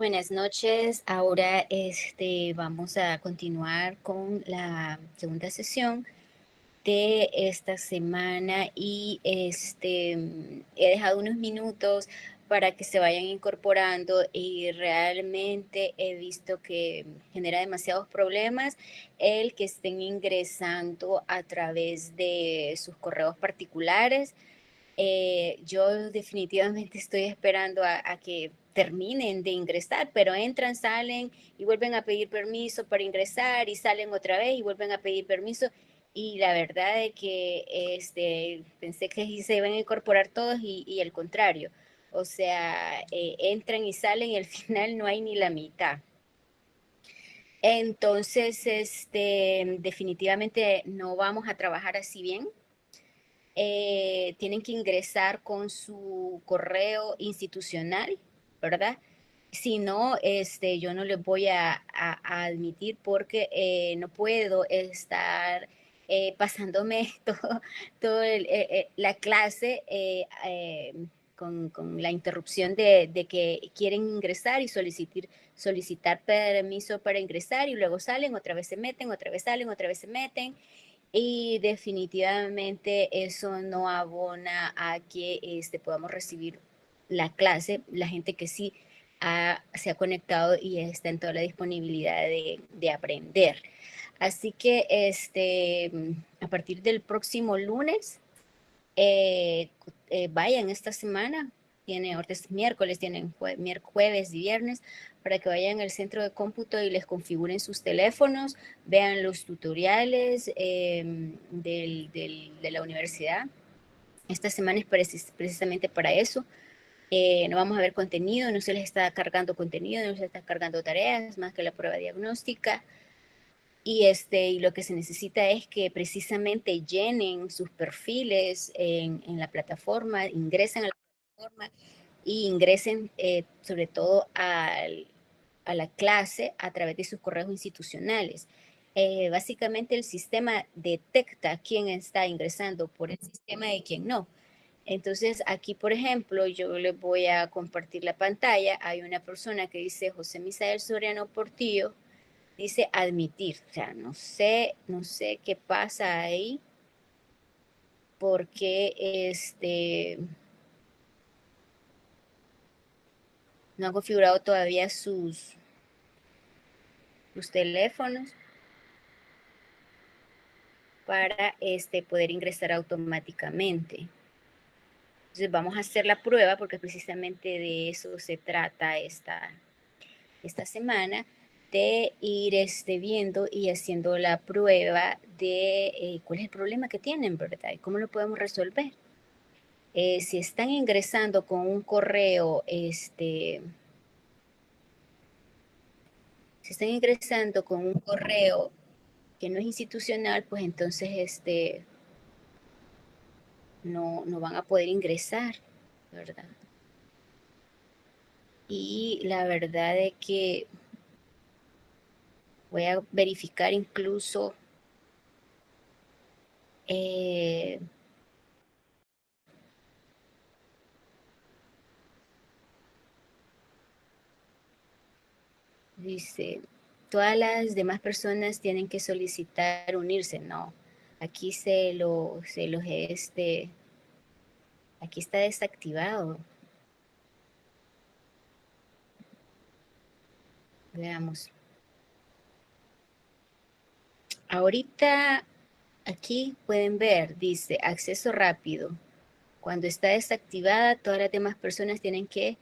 Buenas noches. Ahora vamos a continuar con la segunda sesión de esta semana y he dejado unos minutos para que se vayan incorporando y realmente he visto que genera demasiados problemas el que estén ingresando a través de sus correos particulares. Yo definitivamente estoy esperando a que terminen de ingresar, pero entran, salen y vuelven a pedir permiso para ingresar y salen otra vez y vuelven a pedir permiso. Y la verdad es que pensé que sí se iban a incorporar todos y al contrario. O sea, entran y salen y al final no hay ni la mitad. Entonces, definitivamente no vamos a trabajar así bien. Tienen que ingresar con su correo institucional, ¿verdad? Si no, yo no les voy a admitir porque no puedo estar pasándome la clase con la interrupción de que quieren ingresar y solicitar permiso para ingresar y luego salen, otra vez se meten, otra vez salen, otra vez se meten. Y definitivamente eso no abona a que podamos recibir la clase, la gente que sí se ha conectado y está en toda la disponibilidad de aprender. Así que a partir del próximo lunes, eh, vayan esta semana, ahorita es miércoles, tienen jueves y viernes, para que vayan al centro de cómputo y les configuren sus teléfonos, vean los tutoriales de la universidad. Esta semana es precisamente para eso. No vamos a ver contenido, no se les está cargando contenido, no se les está cargando tareas, más que la prueba diagnóstica. Y lo que se necesita es que precisamente llenen sus perfiles en la plataforma, ingresen a la plataforma y ingresen sobre todo a la clase a través de sus correos institucionales. Básicamente el sistema detecta quién está ingresando por el sistema y quién no. Entonces aquí, por ejemplo, yo les voy a compartir la pantalla. Hay una persona que dice José Misael Soriano Portillo, dice admitir. O sea, no sé qué pasa ahí, porque no han configurado todavía sus teléfonos para poder ingresar automáticamente. Entonces vamos a hacer la prueba porque precisamente de eso se trata esta semana, de ir viendo y haciendo la prueba de cuál es el problema que tienen, ¿verdad? Y cómo lo podemos resolver. Si están ingresando con un correo, si están ingresando con un correo que no es institucional, pues entonces no van a poder ingresar, ¿verdad? Y la verdad es que voy a verificar incluso eh, dice, todas las demás personas tienen que solicitar unirse. No, aquí aquí está desactivado. Veamos. Ahorita aquí pueden ver, dice acceso rápido. Cuando está desactivada, todas las demás personas tienen que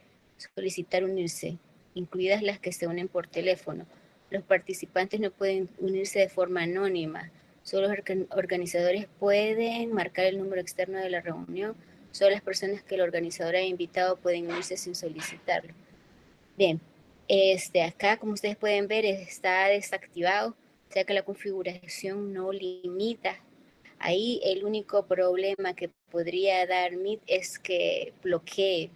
solicitar unirse, incluidas las que se unen por teléfono. Los participantes no pueden unirse de forma anónima. Solo los organizadores pueden marcar el número externo de la reunión. Solo las personas que el organizador ha invitado pueden unirse sin solicitarlo. Bien, acá, como ustedes pueden ver, está desactivado, o sea que la configuración no limita. Ahí el único problema que podría dar Meet es que bloquee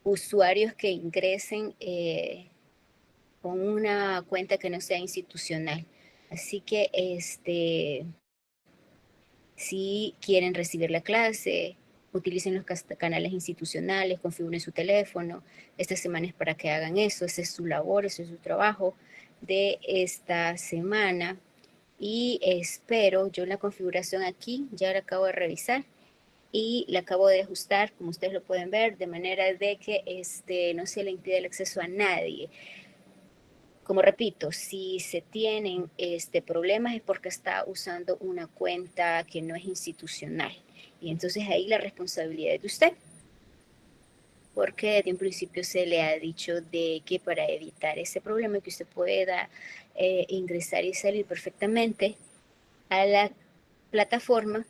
usuarios que ingresen con una cuenta que no sea institucional. Así que si quieren recibir la clase, utilicen los canales institucionales, configuren su teléfono. Esta semana es para que hagan eso, ese es su labor, ese es su trabajo de esta semana. Y espero, yo la configuración aquí, ya la acabo de revisar y la acabo de ajustar, como ustedes lo pueden ver, de manera de que no se le impide el acceso a nadie. Como repito, si se tienen problemas es porque está usando una cuenta que no es institucional. Y entonces ahí la responsabilidad es de usted. Porque desde un principio se le ha dicho de que para evitar ese problema que usted pueda ingresar y salir perfectamente a la plataforma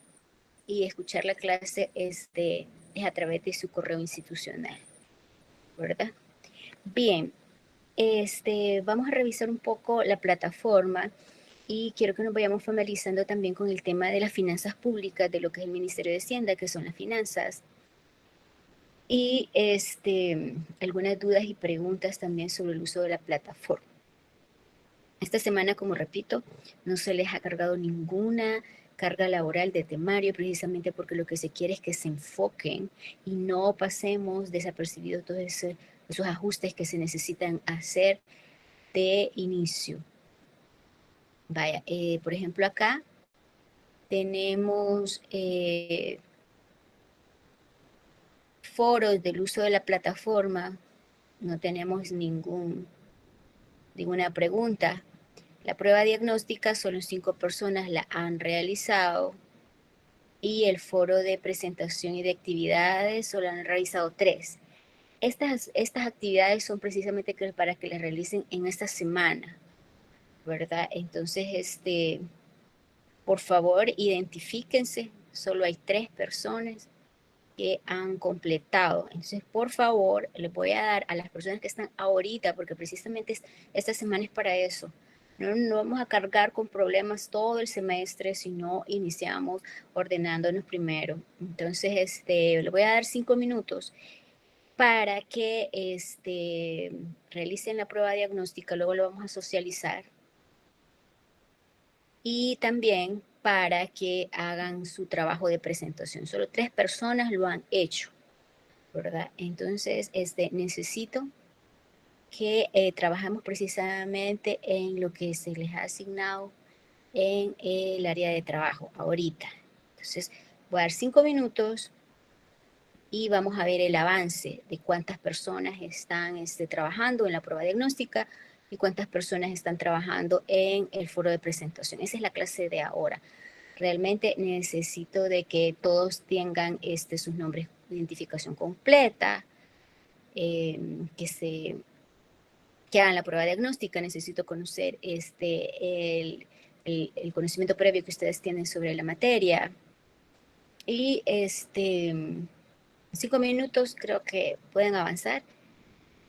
y escuchar la clase es a través de su correo institucional, ¿verdad? Bien, vamos a revisar un poco la plataforma y quiero que nos vayamos familiarizando también con el tema de las finanzas públicas, de lo que es el Ministerio de Hacienda, que son las finanzas. Y algunas dudas y preguntas también sobre el uso de la plataforma. Esta semana, como repito, no se les ha cargado ninguna carga laboral de temario, precisamente porque lo que se quiere es que se enfoquen y no pasemos desapercibidos todos esos ajustes que se necesitan hacer de inicio. Vaya, por ejemplo, acá tenemos foros del uso de la plataforma, no tenemos ninguna pregunta. La prueba diagnóstica, solo 5 personas la han realizado y el foro de presentación y de actividades solo han realizado 3. Estas actividades son precisamente para que las realicen en esta semana, ¿verdad? Entonces, por favor, identifíquense. Solo hay 3 personas que han completado. Entonces, por favor, les voy a dar a las personas que están ahorita, porque precisamente esta semana es para eso. No vamos a cargar con problemas todo el semestre si no iniciamos ordenándonos primero. Entonces, les voy a dar 5 minutos para que realicen la prueba diagnóstica, luego lo vamos a socializar. Y también para que hagan su trabajo de presentación. Solo 3 personas lo han hecho, ¿verdad? Entonces, necesito que trabajemos precisamente en lo que se les ha asignado en el área de trabajo ahorita. Entonces, voy a dar 5 minutos y vamos a ver el avance de cuántas personas están trabajando en la prueba diagnóstica y cuántas personas están trabajando en el foro de presentación. Esa es la clase de ahora. Realmente necesito de que todos tengan sus nombres de identificación completa, que hagan la prueba diagnóstica. Necesito conocer el conocimiento previo que ustedes tienen sobre la materia. Y 5 minutos creo que pueden avanzar.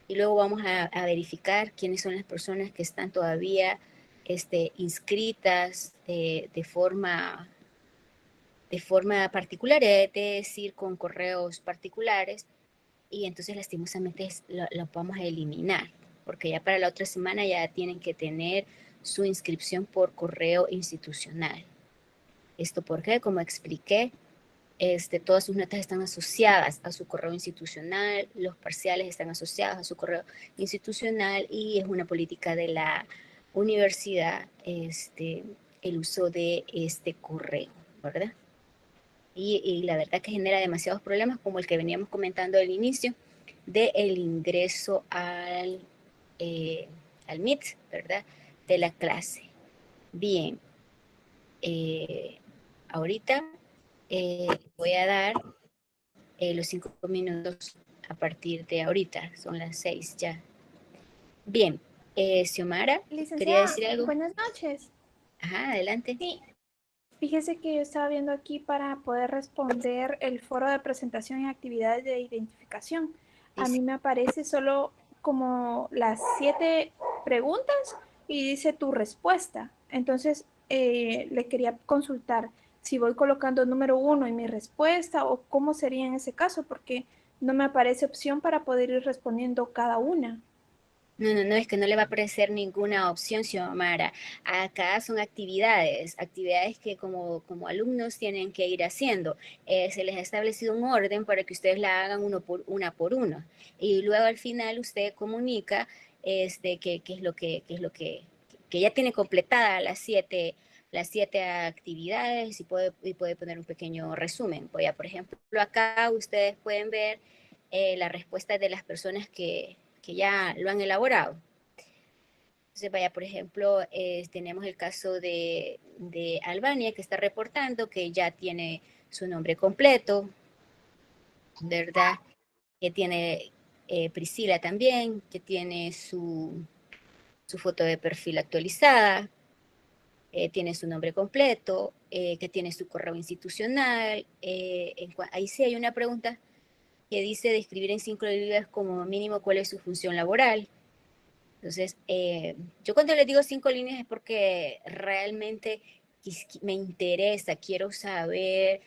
Y luego vamos a verificar quiénes son las personas que están todavía inscritas de forma particular, es decir, con correos particulares, y entonces lastimosamente lo vamos a eliminar, porque ya para la otra semana ya tienen que tener su inscripción por correo institucional. ¿Esto por qué? Como expliqué, todas sus notas están asociadas a su correo institucional, los parciales están asociados a su correo institucional y es una política de la universidad el uso de este correo, ¿verdad? Y la verdad que genera demasiados problemas, como el que veníamos comentando al inicio, del ingreso al Meet, ¿verdad? De la clase. Bien, ahorita voy a dar los 5 minutos a partir de ahorita, son las 6 ya. Bien, Xiomara, ¿quería Licenciada, decir algo? buenas noches. Ajá, adelante. Sí, fíjese que yo estaba viendo aquí para poder responder el foro de presentación y actividades de identificación. A Dice, mí me aparece solo como las 7 preguntas y dice tu respuesta. Entonces, le quería consultar si voy colocando número 1 en mi respuesta o cómo sería en ese caso, porque no me aparece opción para poder ir respondiendo cada una. No, es que no le va a aparecer ninguna opción, Xiomara. Acá son actividades que como alumnos tienen que ir haciendo. Se les ha establecido un orden para que ustedes la hagan una por uno. Y luego al final usted comunica qué es que ya tiene completada las siete actividades y puede poner un pequeño resumen. Voy a, por ejemplo, acá ustedes pueden ver la respuesta de las personas que ya lo han elaborado. Entonces, vaya, por ejemplo, tenemos el caso de Albania, que está reportando que ya tiene su nombre completo, ¿verdad? Que tiene Priscila también, que tiene su foto de perfil actualizada, tiene su nombre completo, que tiene su correo institucional. Ahí sí hay una pregunta que dice describir en 5 líneas como mínimo cuál es su función laboral. Entonces, yo cuando les digo 5 líneas es porque realmente me interesa, quiero saber,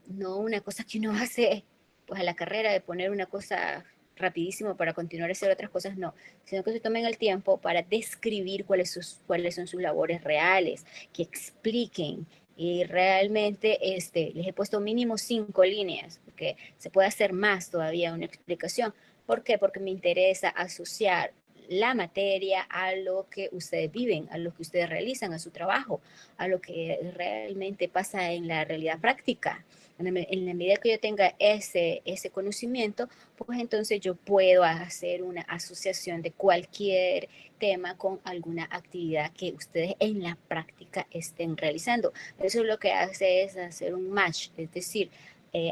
no una cosa que uno hace pues a la carrera de poner una cosa rapidísimo para continuar a hacer otras cosas, no, sino que se tomen el tiempo para describir cuáles son sus labores reales, que expliquen. Y realmente les he puesto mínimo 5 líneas, porque se puede hacer más todavía una explicación. ¿Por qué? Porque me interesa asociar la materia a lo que ustedes viven, a lo que ustedes realizan, a su trabajo, a lo que realmente pasa en la realidad práctica. En la medida que yo tenga ese conocimiento, pues entonces yo puedo hacer una asociación de cualquier tema con alguna actividad que ustedes en la práctica estén realizando. Eso es lo que hace es hacer un match, es decir,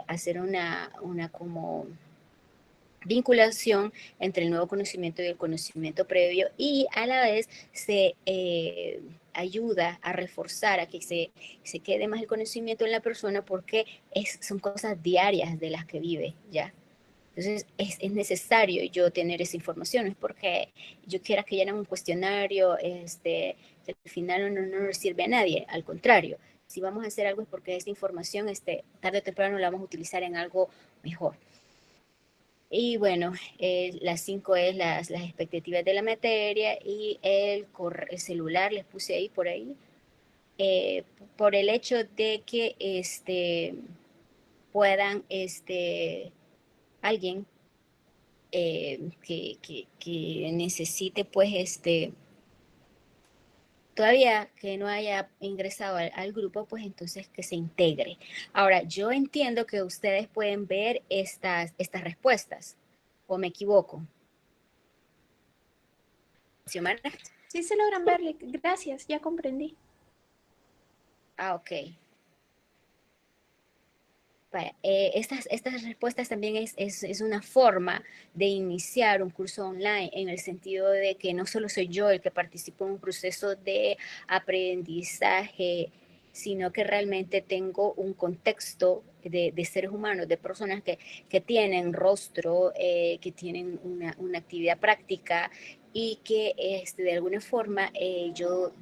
hacer una como vinculación entre el nuevo conocimiento y el conocimiento previo y a la vez se ayuda a reforzar, a que se quede más el conocimiento en la persona porque son cosas diarias de las que vive, ¿ya? Entonces es necesario yo tener esa información, no es porque yo quiera que llenen un cuestionario que al final no sirve a nadie, al contrario, si vamos a hacer algo es porque esta información tarde o temprano la vamos a utilizar en algo mejor. Y bueno, las 5 es las expectativas de la materia y el celular les puse ahí por ahí, eh, por el hecho de que puedan, alguien que necesite, pues, todavía que no haya ingresado al grupo, pues entonces que se integre. Ahora, yo entiendo que ustedes pueden ver estas respuestas, ¿o me equivoco? Xiomara. Sí se logran ver, gracias, ya comprendí. Ah, ok. Vaya, estas respuestas también es una forma de iniciar un curso online en el sentido de que no solo soy yo el que participo en un proceso de aprendizaje, sino que realmente tengo un contexto de seres humanos, de personas que tienen rostro, que tienen una actividad práctica y que de alguna forma yo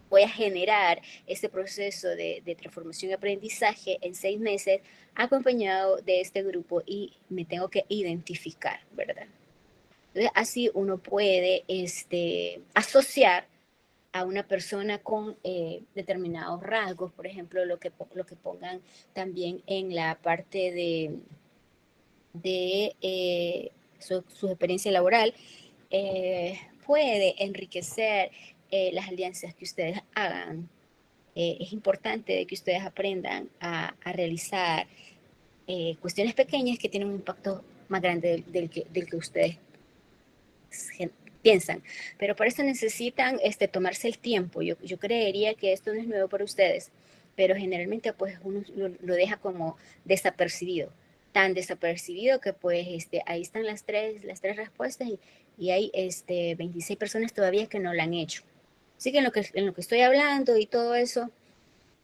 voy a generar este proceso de transformación y aprendizaje en 6 meses acompañado de este grupo y me tengo que identificar, ¿verdad? Entonces, así uno puede asociar a una persona con determinados rasgos, por ejemplo, lo que pongan también en la parte de su experiencia laboral, puede enriquecer las alianzas que ustedes hagan. Es importante de que ustedes aprendan a realizar cuestiones pequeñas que tienen un impacto más grande del que ustedes piensan. Pero para eso necesitan tomarse el tiempo. Yo creería que esto no es nuevo para ustedes, pero generalmente pues uno lo deja como desapercibido. Tan desapercibido que pues ahí están las tres respuestas y hay 26 personas todavía que no lo han hecho. Así que en lo que estoy hablando y todo eso,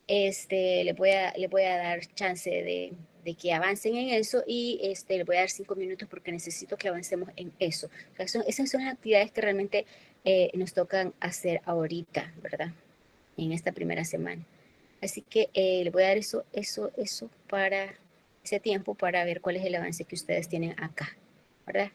le voy a dar chance de que avancen en eso y le voy a dar 5 minutos porque necesito que avancemos en eso. O sea, esas son las actividades que realmente nos tocan hacer ahorita, ¿verdad? En esta primera semana. Así que le voy a dar eso para ese tiempo para ver cuál es el avance que ustedes tienen acá, ¿verdad?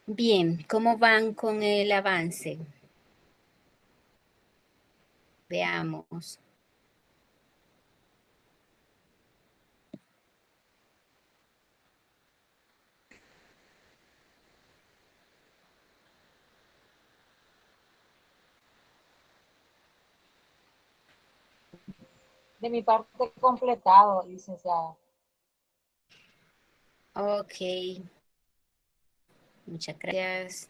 Bien, ¿cómo van con el avance? Veamos. De mi parte, completado, licenciada. Ok, muchas gracias.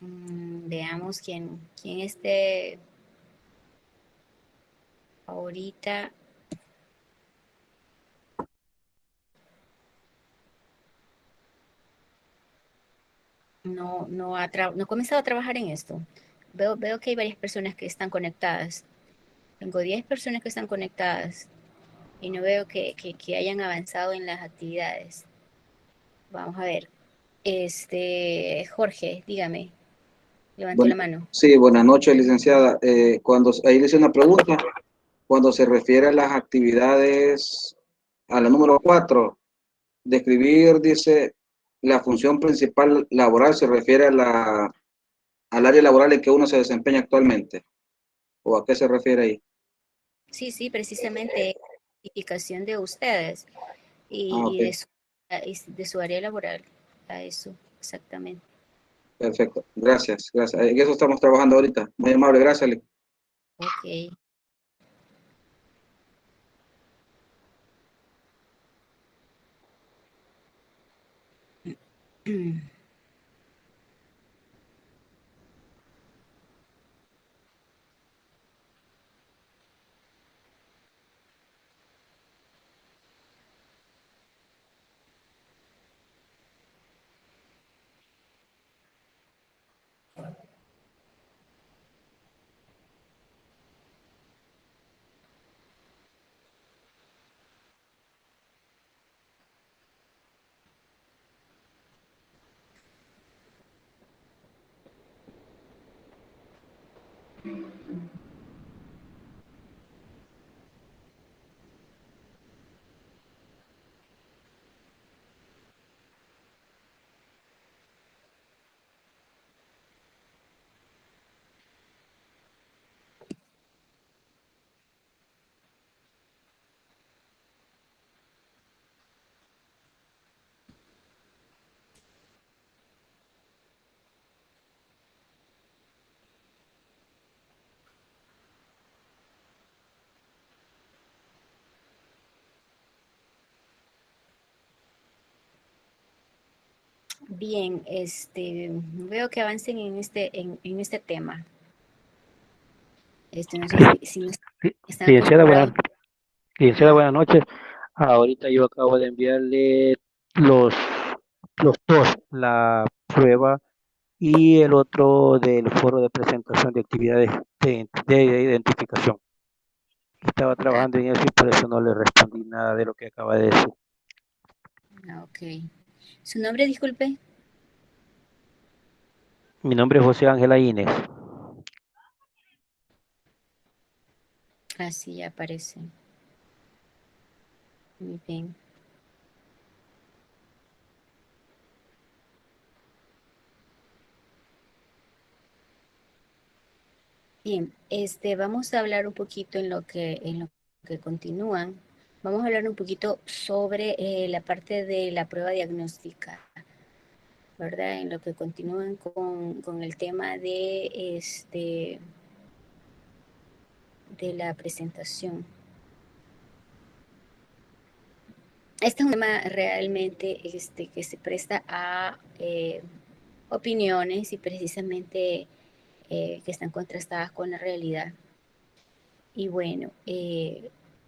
Veamos quién esté ahorita. No ha comenzado a trabajar en esto. Veo que hay varias personas que están conectadas. Tengo 10 personas que están conectadas y no veo que hayan avanzado en las actividades. Vamos a ver. Jorge, dígame, levantó la Bueno, mano. sí, buenas noches, licenciada. Ahí le hice una pregunta, cuando se refiere a las actividades, a la número 4, describir, dice, la función principal laboral se refiere al área laboral en que uno se desempeña actualmente. ¿O a qué se refiere ahí? Sí, precisamente identificación de ustedes Ah, y ok, de su área laboral. A eso, exactamente. perfecto. Gracias, gracias. En eso estamos trabajando ahorita. Muy amable, gracias. Ok. Bien, veo que avancen en este tema. No sé si no están Licenciada, acostumbrados. licenciada, Ajá. buenas noches. Ahorita yo acabo de enviarle los, los dos, la prueba y el otro del foro de presentación de actividades de identificación. Estaba Ah, trabajando en eso y por eso no le respondí nada de lo que acaba de decir. ok. ¿Su nombre, disculpe? Mi nombre es José Ángela Inés. Ah, sí, ya aparece. Muy bien. Bien, vamos a hablar un poquito en lo que continúan. Vamos a hablar un poquito sobre la parte de la prueba diagnóstica, ¿verdad? En lo que continúan con el tema de la presentación. Este es un tema realmente que se presta a opiniones y precisamente que están contrastadas con la realidad. Y bueno,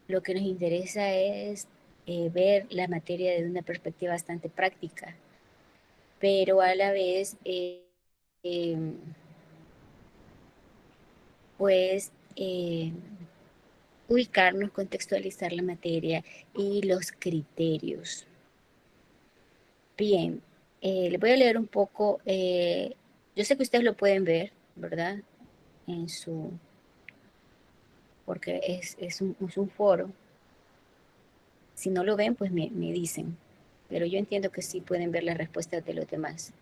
lo que nos interesa es ver la materia desde una perspectiva bastante práctica, pero a la vez, eh, pues, ubicarnos, contextualizar la materia y los criterios. Bien, Le voy a leer un poco. Yo sé que ustedes lo pueden ver, ¿verdad? En su, porque es un foro. Si no lo ven, pues me dicen. Pero yo entiendo que sí pueden ver las respuestas de los demás.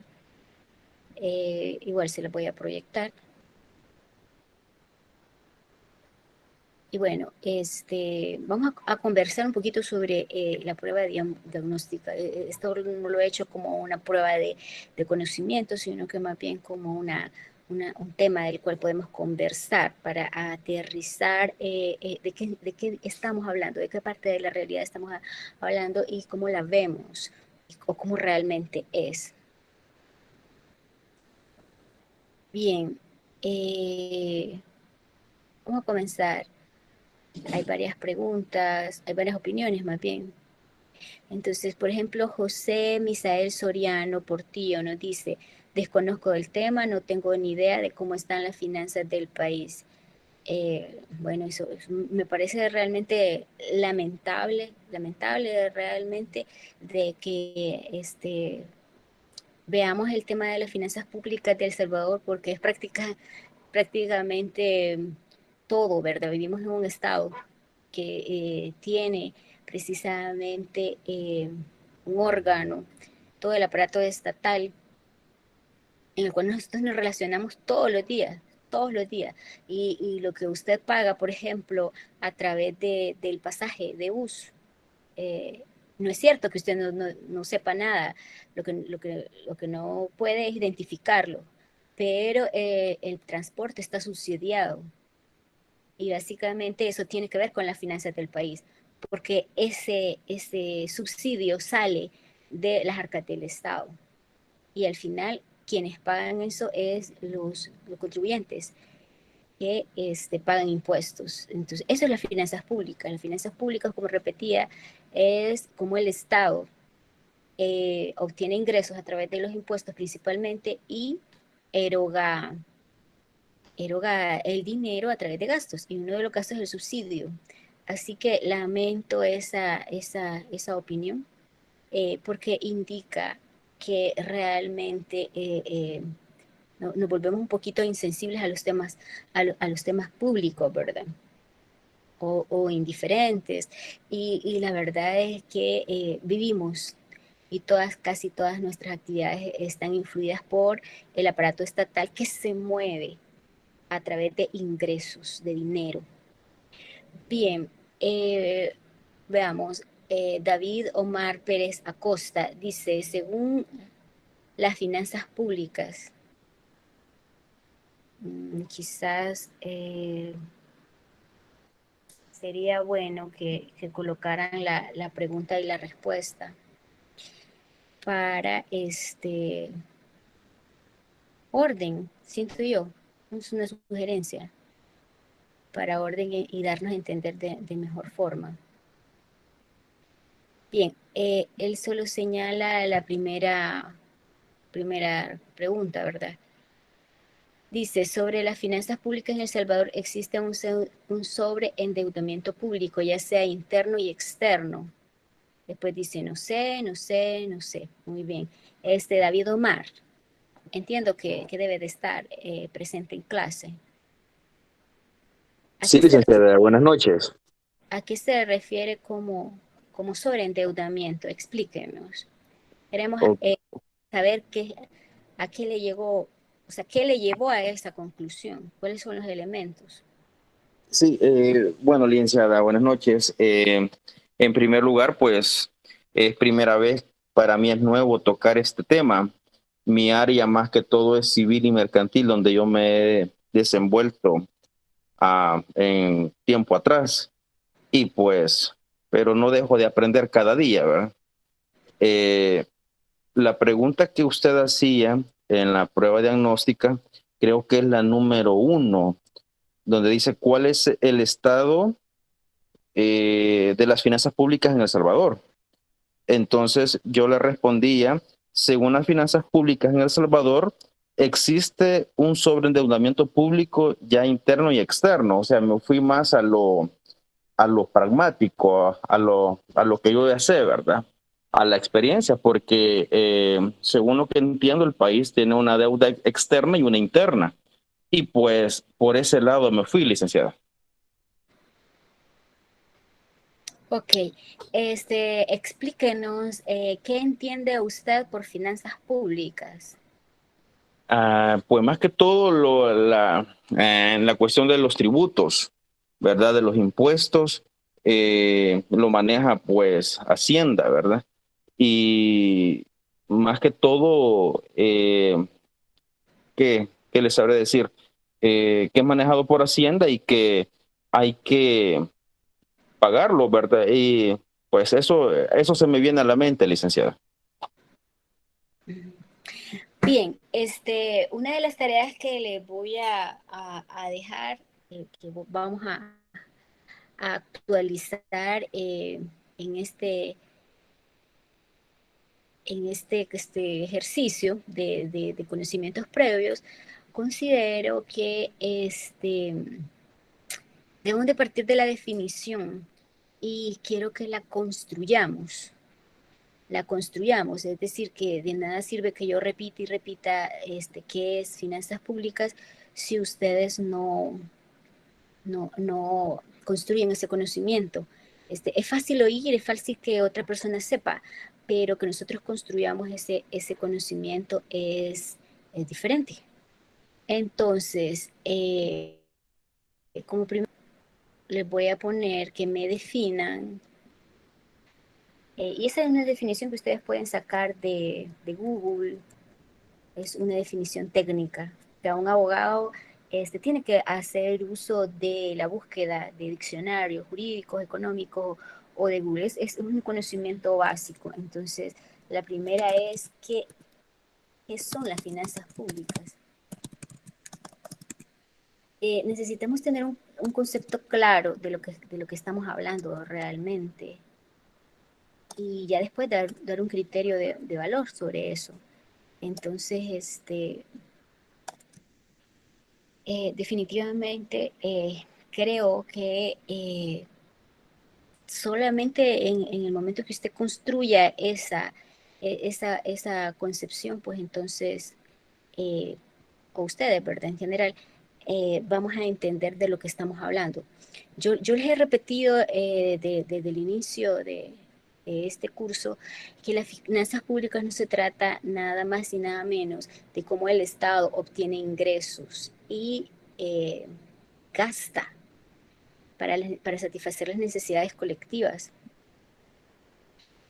Igual se las voy a proyectar. Y bueno, vamos a conversar un poquito sobre la prueba diagnóstica. Esto no lo he hecho como una prueba de conocimiento, sino que más bien como un tema del cual podemos conversar para aterrizar de qué estamos hablando, de qué parte de la realidad estamos hablando y cómo la vemos o cómo realmente es. Bien, vamos a comenzar. Hay varias preguntas, hay varias opiniones más bien. Entonces, por ejemplo, José Misael Soriano Portillo nos dice, desconozco del tema, no tengo ni idea de cómo están las finanzas del país. Bueno, eso me parece realmente lamentable realmente de que veamos el tema de las finanzas públicas de El Salvador porque es prácticamente todo, ¿verdad? Vivimos en un estado que tiene precisamente un órgano, todo el aparato estatal en el cual nosotros nos relacionamos todos los días. Y lo que usted paga, por ejemplo, a través del pasaje de bus, no es cierto que usted no sepa nada, lo que no puede es identificarlo, pero el transporte está subsidiado y básicamente eso tiene que ver con las finanzas del país, porque ese subsidio sale de las arcas del Estado y al final quienes pagan eso es los contribuyentes que pagan impuestos. Entonces, eso es las finanzas públicas. Las finanzas públicas, como repetía, es como el Estado obtiene ingresos a través de los impuestos principalmente y eroga el dinero a través de gastos, y uno de los gastos es el subsidio. Así que lamento esa opinión, porque indica que realmente nos volvemos un poquito insensibles a los temas, a los temas públicos, ¿verdad? O indiferentes. Y la verdad es que vivimos y casi todas nuestras actividades están influidas por el aparato estatal que se mueve a través de ingresos, de dinero. Bien, veamos, David Omar Pérez Acosta dice, según las finanzas públicas, quizás sería bueno que colocaran la pregunta y la respuesta para orden, siento yo, es una sugerencia para orden y darnos a entender de mejor forma. Bien, él solo señala la primera pregunta, ¿verdad? Dice, sobre las finanzas públicas en El Salvador existe un sobreendeudamiento público, ya sea interno y externo. Después dice, no sé. Muy bien. David Omar, entiendo que debe de estar presente en clase. Sí, licenciada, buenas noches. ¿A qué se refiere como sobreendeudamiento? Explíquenos. Queremos O- saber a qué le llegó, o sea, qué le llevó a esa conclusión, cuáles son los elementos. Sí, bueno, licenciada, buenas noches. En primer lugar, pues es primera vez, para mí es nuevo tocar este tema. Mi área más que todo es civil y mercantil, donde yo me he desenvuelto en tiempo atrás. Y pues, pero no dejo de aprender cada día, ¿verdad? La pregunta que usted hacía en la prueba diagnóstica, creo que es la número 1, donde dice cuál es el estado de las finanzas públicas en El Salvador. Entonces yo le respondía, según las finanzas públicas en El Salvador, existe un sobreendeudamiento público ya interno y externo. O sea, me fui más a lo pragmático, a lo que yo ya sé, ¿verdad? a la experiencia, porque según lo que entiendo, el país tiene una deuda externa y una interna. Y pues por ese lado me fui, licenciada. Ok, explíquenos qué entiende usted por finanzas públicas. Pues más que todo la cuestión de los tributos, ¿verdad? De los impuestos, lo maneja pues Hacienda, ¿verdad? Y más que todo, ¿qué les sabré decir? Que es manejado por Hacienda y que hay que pagarlo, ¿verdad? Y pues eso se me viene a la mente, licenciada. Bien, una de las tareas que les voy a dejar, vamos a actualizar en este ejercicio de conocimientos previos, considero que debemos de partir de la definición y quiero que la construyamos, es decir, que de nada sirve que yo repita y repita qué es finanzas públicas si ustedes no construyen ese conocimiento. Es fácil oír, es fácil que otra persona sepa, pero que nosotros construyamos ese conocimiento es diferente. Entonces, como primero les voy a poner que me definan, y esa es una definición que ustedes pueden sacar de Google, es una definición técnica. O sea, un abogado tiene que hacer uso de la búsqueda de diccionarios jurídicos, económicos o de Google. Es un conocimiento básico. Entonces, la primera es ¿qué son las finanzas públicas? Necesitamos tener un concepto claro de lo que estamos hablando realmente. Y ya después dar un criterio de valor sobre eso. Entonces, definitivamente creo que solamente en el momento que usted construya esa concepción, pues entonces, o ustedes, ¿verdad? En general, vamos a entender de lo que estamos hablando. Yo les he repetido desde el inicio de este curso que las finanzas públicas no se trata nada más y nada menos de cómo el Estado obtiene ingresos y gasta para satisfacer las necesidades colectivas.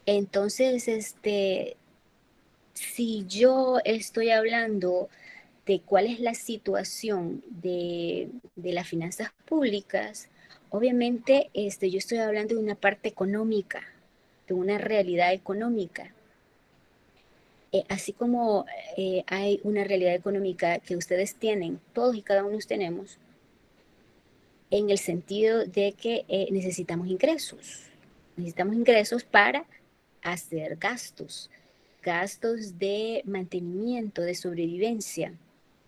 Entonces, si yo estoy hablando de cuál es la situación de las finanzas públicas, obviamente yo estoy hablando de una parte económica, de una realidad económica. Así como hay una realidad económica que ustedes tienen, todos y cada uno tenemos, en el sentido de que necesitamos ingresos para hacer gastos de mantenimiento, de sobrevivencia,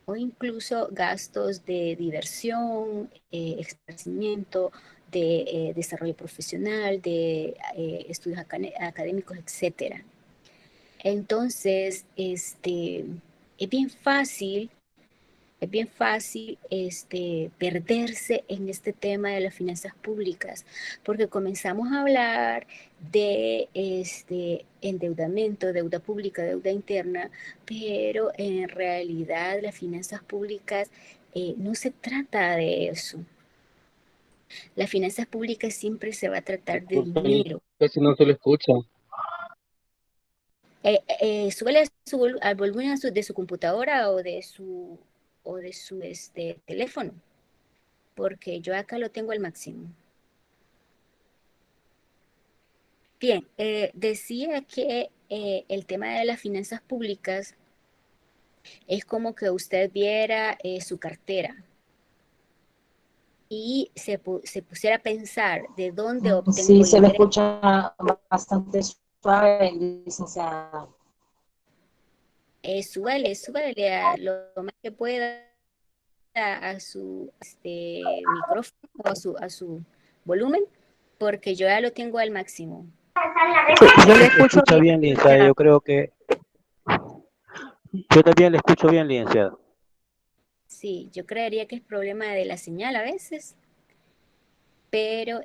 o incluso gastos de diversión, esparcimiento, de desarrollo profesional, de estudios académicos, etcétera. Entonces, es bien fácil perderse en este tema de las finanzas públicas, porque comenzamos a hablar de endeudamiento, deuda pública, deuda interna, pero en realidad las finanzas públicas no se trata de eso. Las finanzas públicas siempre se va a tratar de dinero. Casi no se le escucha. Súbele al volumen de su computadora o de su teléfono, porque yo acá lo tengo al máximo. Bien, decía que el tema de las finanzas públicas es como que usted viera su cartera y se pusiera a pensar de dónde obtengo Sí, se le ingresos. escucha bastante suave, licenciada. Súbale a lo más que pueda a su micrófono o a su volumen, porque yo ya lo tengo al máximo. Yo le Se escucho escucha bien, bien, licenciada. licenciada. Yo creo que yo también le escucho bien, licenciada. Sí, yo creería que es problema de la señal a veces, pero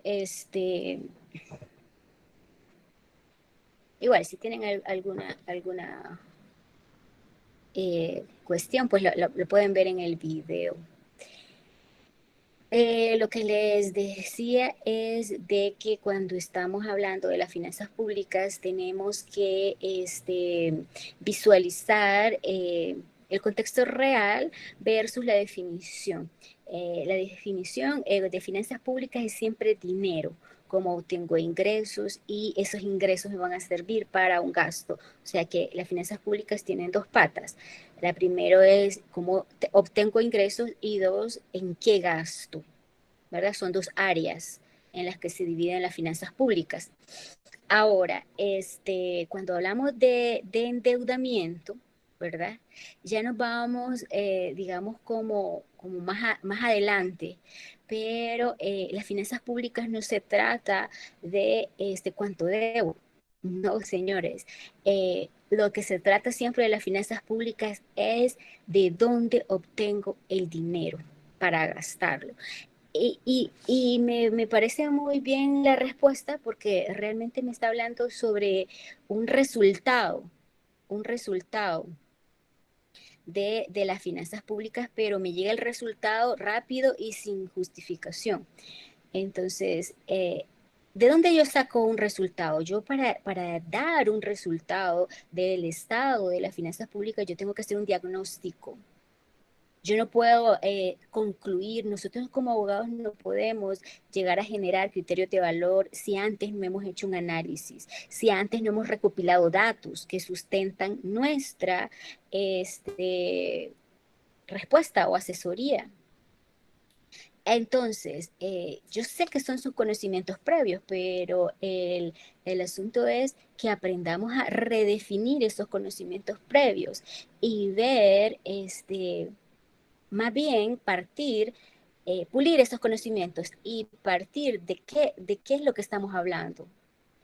igual, si tienen alguna cuestión, pues lo pueden ver en el video. Lo que les decía es de que cuando estamos hablando de las finanzas públicas tenemos que visualizar el contexto real versus la definición. La definición de finanzas públicas es siempre dinero, como tengo ingresos y esos ingresos me van a servir para un gasto. O sea que las finanzas públicas tienen dos patas. La primera es cómo obtengo ingresos y dos, en qué gasto, ¿verdad? Son dos áreas en las que se dividen las finanzas públicas. Ahora, cuando hablamos de endeudamiento, ¿verdad? Ya nos vamos, digamos, como más adelante, pero las finanzas públicas no se trata de cuánto debo. No, señores. Lo que se trata siempre de las finanzas públicas es de dónde obtengo el dinero para gastarlo. Me parece muy bien la respuesta porque realmente me está hablando sobre un resultado de las finanzas públicas, pero me llega el resultado rápido y sin justificación. Entonces, ¿de dónde yo saco un resultado? Yo para dar un resultado del estado de las finanzas públicas, yo tengo que hacer un diagnóstico. Yo no puedo concluir, nosotros como abogados no podemos llegar a generar criterios de valor si antes no hemos hecho un análisis, si antes no hemos recopilado datos que sustentan nuestra respuesta o asesoría. Entonces, yo sé que son sus conocimientos previos, pero el asunto es que aprendamos a redefinir esos conocimientos previos y ver más bien partir, pulir esos conocimientos y partir de qué es lo que estamos hablando.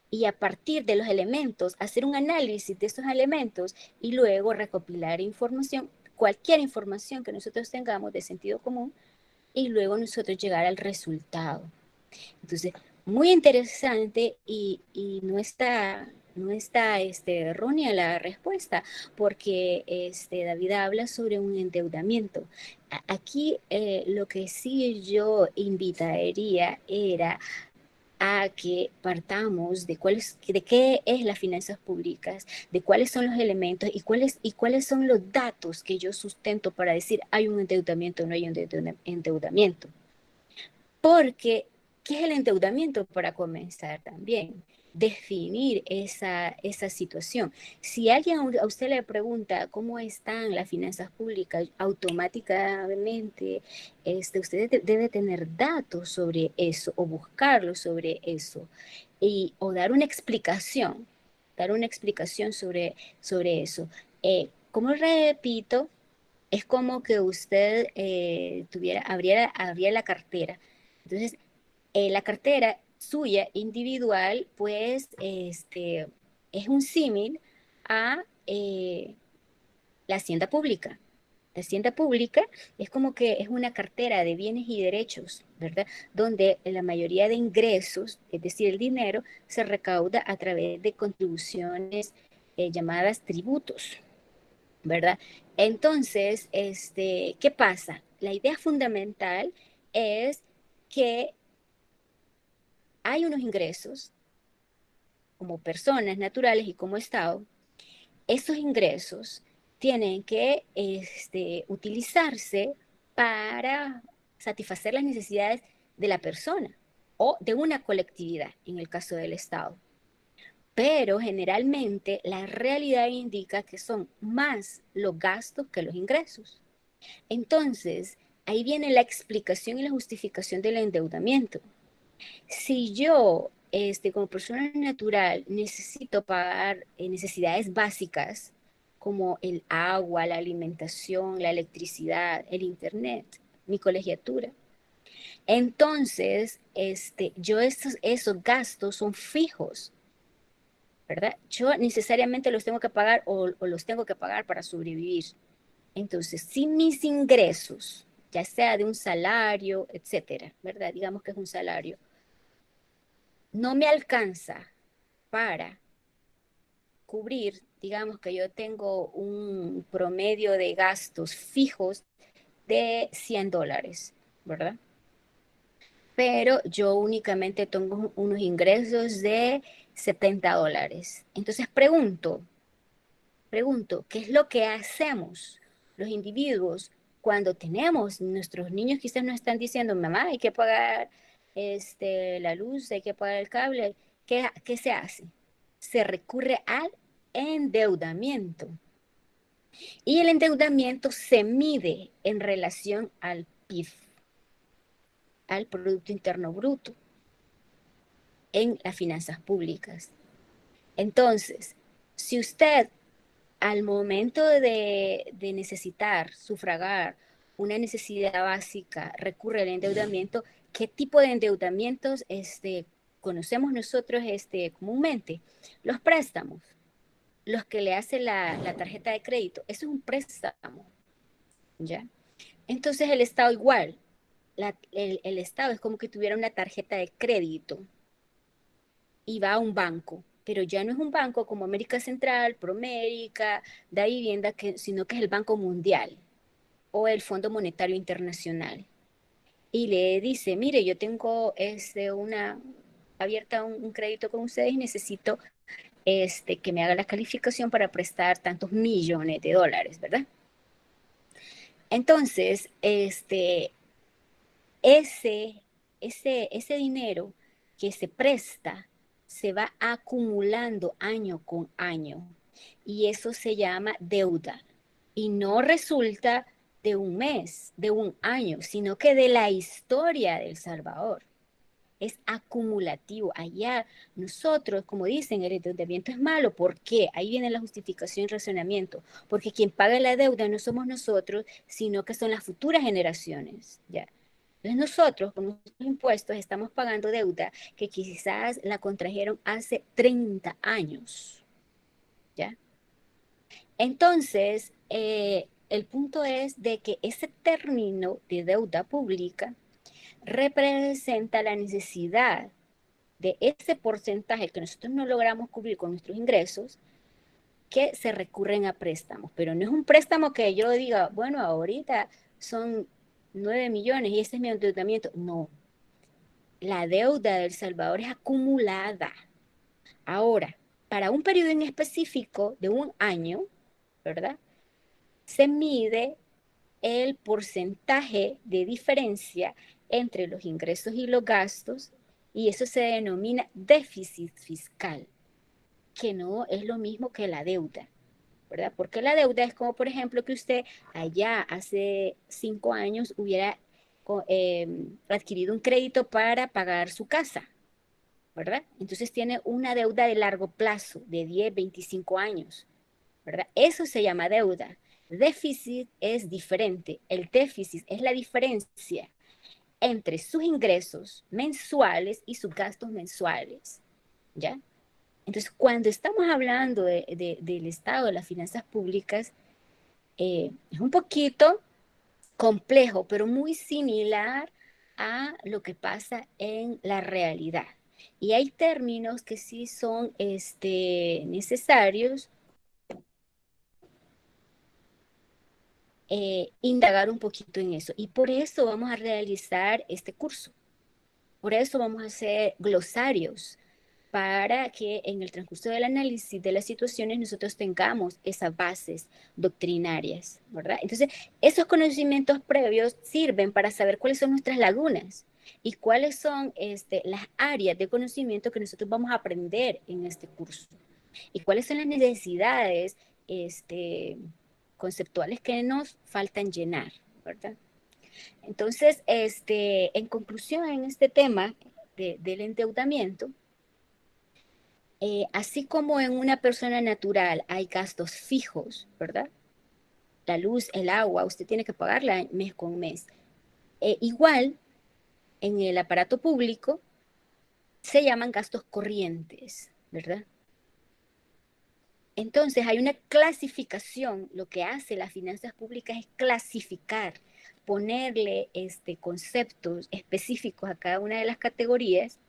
Y a partir de los elementos, hacer un análisis de esos elementos y luego recopilar información, cualquier información que nosotros tengamos de sentido común, y luego nosotros llegar al resultado. Entonces, muy interesante y no está errónea la respuesta, porque David habla sobre un endeudamiento. Aquí lo que sí yo invitaría era a que partamos de qué es las finanzas públicas, de cuáles son los elementos y cuáles son los datos que yo sustento para decir hay un endeudamiento o no hay un endeudamiento. Porque, ¿qué es el endeudamiento para comenzar también? Definir esa situación. Si alguien a usted le pregunta cómo están las finanzas públicas, automáticamente usted debe tener datos sobre eso o buscarlo sobre eso o dar una explicación sobre eso. Como repito, es como que usted abriera la cartera. Entonces, la cartera suya individual, pues, es un símil a la hacienda pública. La hacienda pública es como que es una cartera de bienes y derechos, ¿verdad? Donde la mayoría de ingresos, es decir, el dinero, se recauda a través de contribuciones llamadas tributos, ¿verdad? Entonces, ¿qué pasa? La idea fundamental es que hay unos ingresos como personas naturales y como Estado. Esos ingresos tienen que utilizarse para satisfacer las necesidades de la persona o de una colectividad, en el caso del Estado. Pero generalmente la realidad indica que son más los gastos que los ingresos. Entonces, ahí viene la explicación y la justificación del endeudamiento. Si yo, como persona natural, necesito pagar necesidades básicas como el agua, la alimentación, la electricidad, el internet, mi colegiatura, entonces, esos gastos son fijos. ¿verdad? Yo necesariamente los tengo que pagar o los tengo que pagar para sobrevivir. Entonces, si mis ingresos, ya sea de un salario, etcétera, ¿verdad? Digamos que es un salario, no me alcanza para cubrir, digamos que yo tengo un promedio de gastos fijos de $100, ¿verdad? Pero yo únicamente tengo unos ingresos de $70. Entonces pregunto, ¿qué es lo que hacemos los individuos cuando tenemos nuestros niños? Quizás nos están diciendo, mamá, hay que pagar la luz, hay que pagar el cable. ¿Qué se hace? Se recurre al endeudamiento. Y el endeudamiento se mide en relación al PIB, al Producto Interno Bruto, en las finanzas públicas. Entonces, si usted al momento de necesitar sufragar una necesidad básica recurre al endeudamiento, ¿qué tipo de endeudamientos conocemos nosotros comúnmente? Los préstamos, los que le hace la tarjeta de crédito, eso es un préstamo, ¿ya? Entonces el Estado igual, el Estado es como que tuviera una tarjeta de crédito y va a un banco, pero ya no es un banco como América Central, Promérica, Da Vivienda, sino que es el Banco Mundial o el Fondo Monetario Internacional. Y le dice, mire, yo tengo abierta un crédito con ustedes y necesito que me haga la calificación para prestar tantos millones de dólares, ¿verdad? Entonces, ese dinero que se presta se va acumulando año con año y eso se llama deuda y no resulta de un mes, de un año, sino que de la historia de El Salvador. Es acumulativo. Allá nosotros, como dicen, el endeudamiento es malo. ¿Por qué? Ahí viene la justificación y razonamiento. Porque quien paga la deuda no somos nosotros, sino que son las futuras generaciones. ¿Ya? Entonces nosotros, con nuestros impuestos, estamos pagando deuda que quizás la contrajeron hace 30 años. ¿Ya? Entonces, el punto es de que ese término de deuda pública representa la necesidad de ese porcentaje que nosotros no logramos cubrir con nuestros ingresos, que se recurren a préstamos. Pero no es un préstamo que yo diga, bueno, ahorita son 9 millones y ese es mi endeudamiento. No, la deuda de El Salvador es acumulada. Ahora, para un periodo en específico de un año, ¿verdad? Se mide el porcentaje de diferencia entre los ingresos y los gastos y eso se denomina déficit fiscal, que no es lo mismo que la deuda, ¿verdad? Porque la deuda es como, por ejemplo, que usted allá hace 5 años hubiera adquirido un crédito para pagar su casa, ¿verdad? Entonces tiene una deuda de largo plazo, de 10, 25 años, ¿verdad? Eso se llama deuda. Déficit es diferente. El déficit es la diferencia entre sus ingresos mensuales y sus gastos mensuales, ¿ya? Entonces, cuando estamos hablando del estado de las finanzas públicas, es un poquito complejo, pero muy similar a lo que pasa en la realidad. Y hay términos que sí son necesarios indagar un poquito en eso. Y por eso vamos a realizar este curso. Por eso vamos a hacer glosarios para que en el transcurso del análisis de las situaciones nosotros tengamos esas bases doctrinarias, ¿verdad? Entonces, esos conocimientos previos sirven para saber cuáles son nuestras lagunas y cuáles son las áreas de conocimiento que nosotros vamos a aprender en este curso y cuáles son las necesidades conceptuales que nos faltan llenar, ¿verdad? Entonces, en conclusión, en este tema del endeudamiento, así como en una persona natural hay gastos fijos, ¿verdad? La luz, el agua, usted tiene que pagarla mes con mes. Igual, en el aparato público se llaman gastos corrientes, ¿verdad? Entonces hay una clasificación, lo que hace las finanzas públicas es clasificar, ponerle conceptos específicos a cada una de las categorías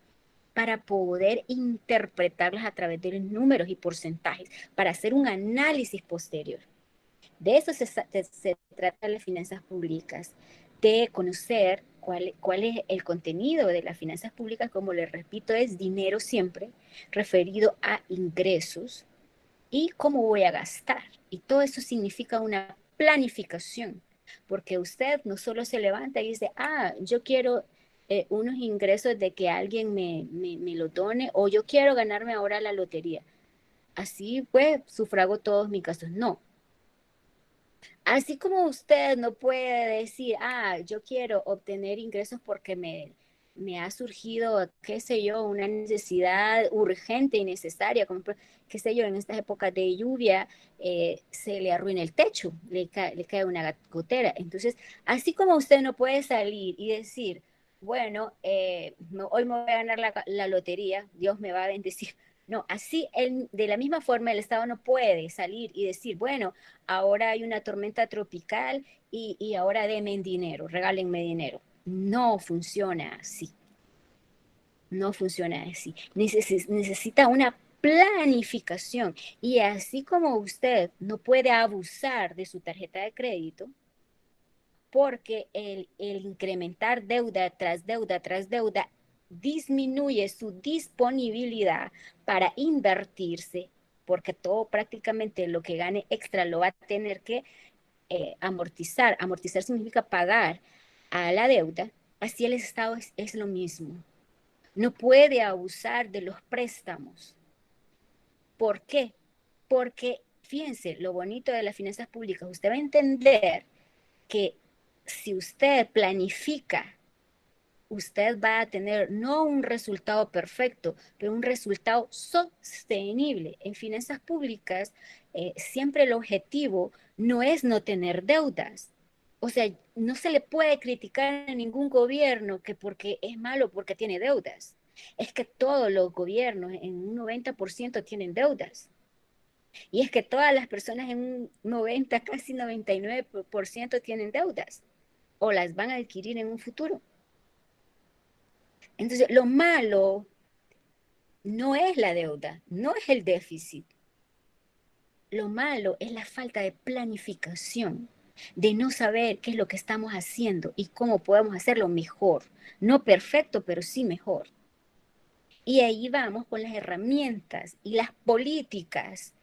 para poder interpretarlas a través de los números y porcentajes, para hacer un análisis posterior. De eso se trata las finanzas públicas, de conocer cuál es el contenido de las finanzas públicas, como les repito, es dinero siempre referido a ingresos y cómo voy a gastar. Y todo eso significa una planificación, porque usted no solo se levanta y dice, yo quiero unos ingresos de que alguien me lo done, o yo quiero ganarme ahora la lotería. Así pues, sufrago todos mis gastos. No. Así como usted no puede decir, yo quiero obtener ingresos porque me ha surgido, qué sé yo, una necesidad urgente y necesaria, como qué sé yo, en estas épocas de lluvia se le arruina el techo, le cae una gotera. Entonces, así como usted no puede salir y decir, bueno, hoy me voy a ganar la lotería, Dios me va a bendecir. No, así de la misma forma el Estado no puede salir y decir, bueno, ahora hay una tormenta tropical y ahora denme dinero, regálenme dinero. No funciona así. No funciona así. Necesita una planificación. Y así como usted no puede abusar de su tarjeta de crédito, porque el incrementar deuda tras deuda disminuye su disponibilidad para invertirse, porque todo prácticamente lo que gane extra lo va a tener que amortizar. Amortizar significa pagar a la deuda. Así el Estado es lo mismo. No puede abusar de los préstamos. ¿Por qué? Porque, fíjense, lo bonito de las finanzas públicas, usted va a entender que si usted planifica, usted va a tener no un resultado perfecto, pero un resultado sostenible. En finanzas públicas, siempre el objetivo no es no tener deudas. O sea, no se le puede criticar a ningún gobierno que porque es malo porque tiene deudas. Es que todos los gobiernos en un 90% tienen deudas. Y es que todas las personas en un 90, casi 99% tienen deudas o las van a adquirir en un futuro. Entonces, lo malo no es la deuda, no es el déficit. Lo malo es la falta de planificación, de no saber qué es lo que estamos haciendo y cómo podemos hacerlo mejor. No perfecto, pero sí mejor. Y ahí vamos con las herramientas y las políticas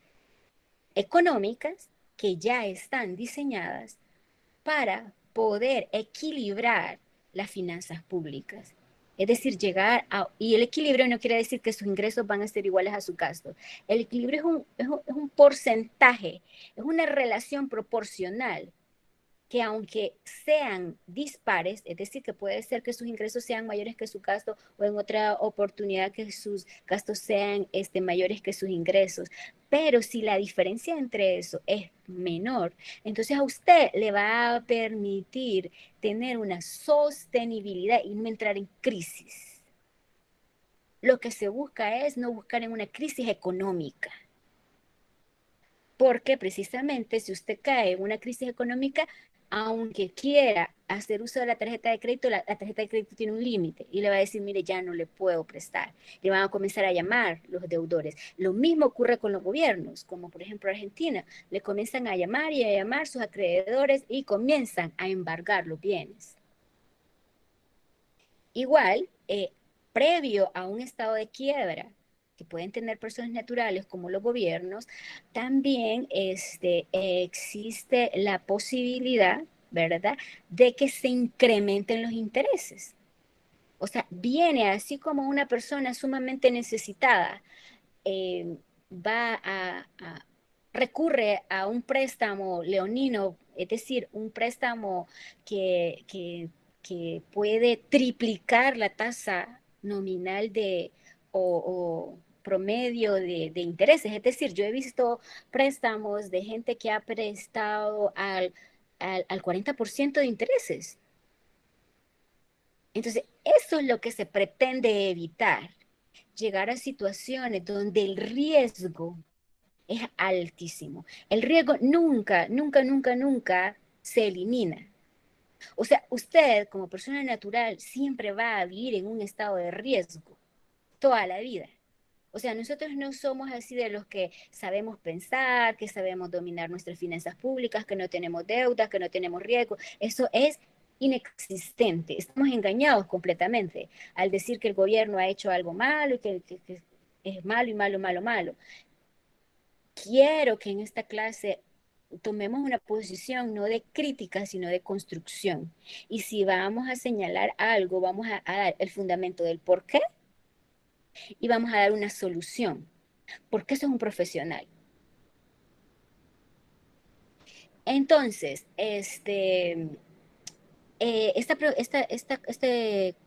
económicas que ya están diseñadas para poder equilibrar las finanzas públicas. Es decir, y el equilibrio no quiere decir que sus ingresos van a ser iguales a sus gastos. El equilibrio es un porcentaje, es una relación proporcional que aunque sean dispares, es decir, que puede ser que sus ingresos sean mayores que su gasto o en otra oportunidad que sus gastos sean mayores que sus ingresos, pero si la diferencia entre eso es menor, entonces a usted le va a permitir tener una sostenibilidad y no entrar en crisis. Lo que se busca es no buscar en una crisis económica, porque precisamente si usted cae en una crisis económica, aunque quiera hacer uso de la tarjeta de crédito, la tarjeta de crédito tiene un límite y le va a decir, mire, ya no le puedo prestar. Le van a comenzar a llamar los deudores. Lo mismo ocurre con los gobiernos, como por ejemplo Argentina. Le comienzan a llamar y a llamar sus acreedores y comienzan a embargar los bienes. Igual, previo a un estado de quiebra, que pueden tener personas naturales como los gobiernos, también existe la posibilidad, ¿verdad?, de que se incrementen los intereses. O sea, viene así como una persona sumamente necesitada, eh, recurre a un préstamo leonino, es decir, un préstamo que puede triplicar la tasa nominal o promedio de intereses. Es decir, yo he visto préstamos de gente que ha prestado al 40% de intereses. Entonces, eso es lo que se pretende evitar, llegar a situaciones donde el riesgo es altísimo. El riesgo nunca, nunca, nunca, nunca se elimina. O sea, usted como persona natural siempre va a vivir en un estado de riesgo toda la vida. O sea, nosotros no somos así de los que sabemos pensar, que sabemos dominar nuestras finanzas públicas, que no tenemos deudas, que no tenemos riesgo. Eso es inexistente. Estamos engañados completamente al decir que el gobierno ha hecho algo malo y que es malo y malo, malo, malo. Quiero que en esta clase tomemos una posición no de crítica, sino de construcción. Y si vamos a señalar algo, vamos a dar el fundamento del por qué y vamos a dar una solución, porque eso es un profesional. Entonces, este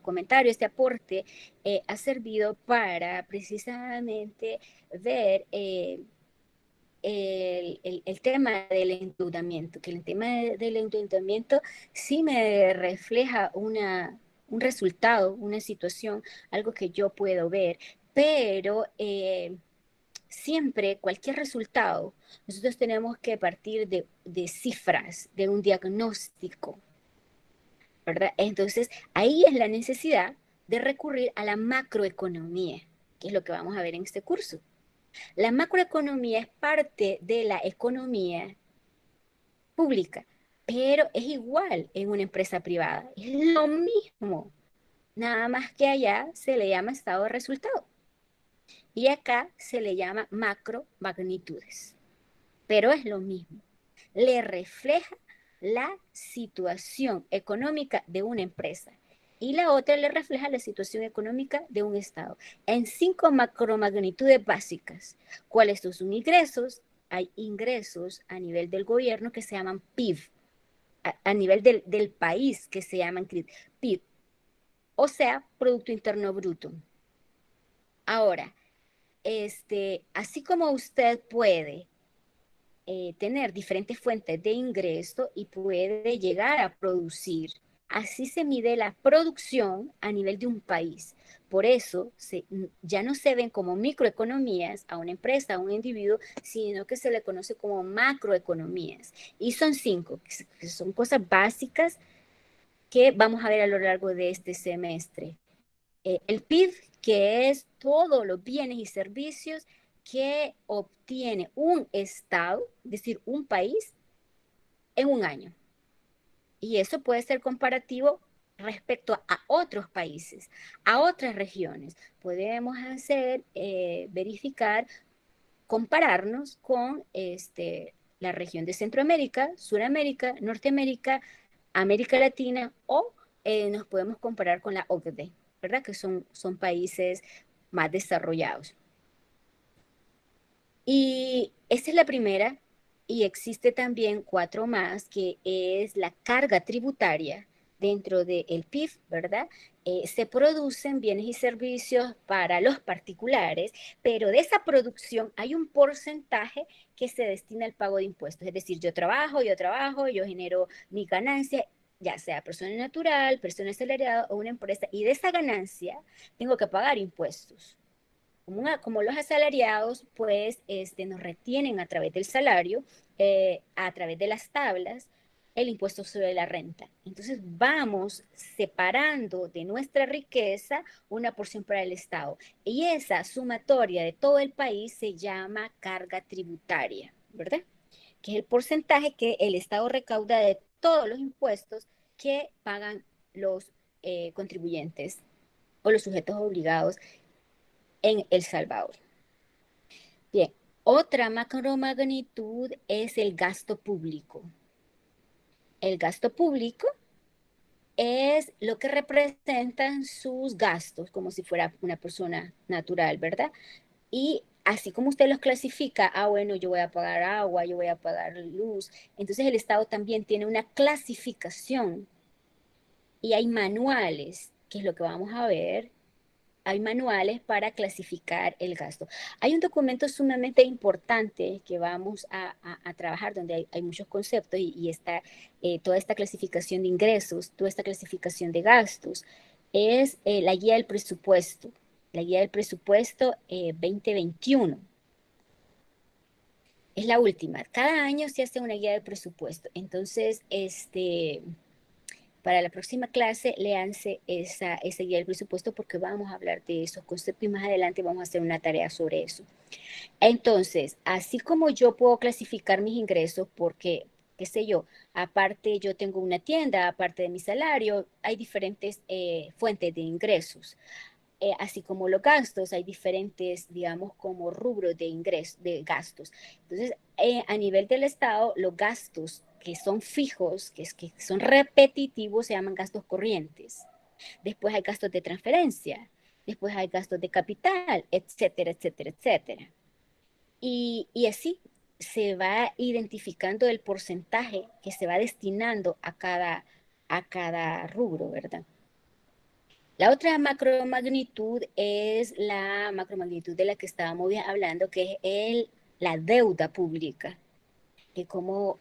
comentario, este aporte, ha servido para precisamente ver el tema del endeudamiento, que el tema del endeudamiento sí me refleja un resultado, una situación, algo que yo puedo ver, pero siempre, cualquier resultado, nosotros tenemos que partir de cifras, de un diagnóstico, ¿verdad? Entonces, ahí es la necesidad de recurrir a la macroeconomía, que es lo que vamos a ver en este curso. La macroeconomía es parte de la economía pública, pero es igual en una empresa privada. Es lo mismo, nada más que allá se le llama estado de resultado y acá se le llama macro magnitudes, pero es lo mismo. Le refleja la situación económica de una empresa y la otra le refleja la situación económica de un estado. En 5 macromagnitudes básicas. ¿Cuáles son ingresos? Hay ingresos a nivel del gobierno que se llaman PIB, a nivel del país que se llaman PIB, o sea, Producto Interno Bruto. Ahora, así como usted puede tener diferentes fuentes de ingreso y puede llegar a producir. Así se mide la producción a nivel de un país. Por eso ya no se ven como microeconomías a una empresa, a un individuo, sino que se le conoce como macroeconomías. Y son 5, que son cosas básicas que vamos a ver a lo largo de este semestre. El PIB, que es todos los bienes y servicios que obtiene un Estado, es decir, un país, en un año. Y eso puede ser comparativo respecto a otros países, a otras regiones. Podemos verificar, compararnos con la región de Centroamérica, Suramérica, Norteamérica, América Latina o nos podemos comparar con la OCDE, ¿verdad? Que son países más desarrollados. Y esta es la primera, y existe también 4 más, que es la carga tributaria dentro del PIB, ¿verdad? Se producen bienes y servicios para los particulares, pero de esa producción hay un porcentaje que se destina al pago de impuestos. Es decir, yo trabajo, yo genero mi ganancia, ya sea persona natural, persona asalariada o una empresa, y de esa ganancia tengo que pagar impuestos. Como los asalariados, pues nos retienen a través del salario, a través de las tablas, el impuesto sobre la renta. Entonces vamos separando de nuestra riqueza una porción para el Estado. Y esa sumatoria de todo el país se llama carga tributaria, ¿verdad? Que es el porcentaje que el Estado recauda de todos los impuestos que pagan los contribuyentes o los sujetos obligados en El Salvador. Bien, otra macromagnitud es el gasto público. El gasto público es lo que representan sus gastos, como si fuera una persona natural, ¿verdad? Y así como usted los clasifica, bueno, yo voy a pagar agua, yo voy a pagar luz, entonces el Estado también tiene una clasificación y hay manuales, que es lo que vamos a ver. Hay manuales para clasificar el gasto. Hay un documento sumamente importante que vamos a trabajar, donde hay muchos conceptos y está toda esta clasificación de ingresos, toda esta clasificación de gastos. Es la guía del presupuesto 2021. es la última. Cada año se hace una guía de presupuesto. Entonces, para la próxima clase, léanse esa guía del presupuesto porque vamos a hablar de esos conceptos y más adelante vamos a hacer una tarea sobre eso. Entonces, así como yo puedo clasificar mis ingresos porque, qué sé yo, aparte yo tengo una tienda, aparte de mi salario, hay diferentes fuentes de ingresos. Así como los gastos, hay diferentes, digamos, como rubros de ingresos, de gastos. Entonces, a nivel del Estado, los gastos que son fijos, que son repetitivos, se llaman gastos corrientes. Después hay gastos de transferencia, después hay gastos de capital, etcétera, etcétera, etcétera. Y así se va identificando el porcentaje que se va destinando a cada rubro, ¿verdad? La otra macromagnitud es la macromagnitud de la que estábamos hablando, que es la deuda pública, que como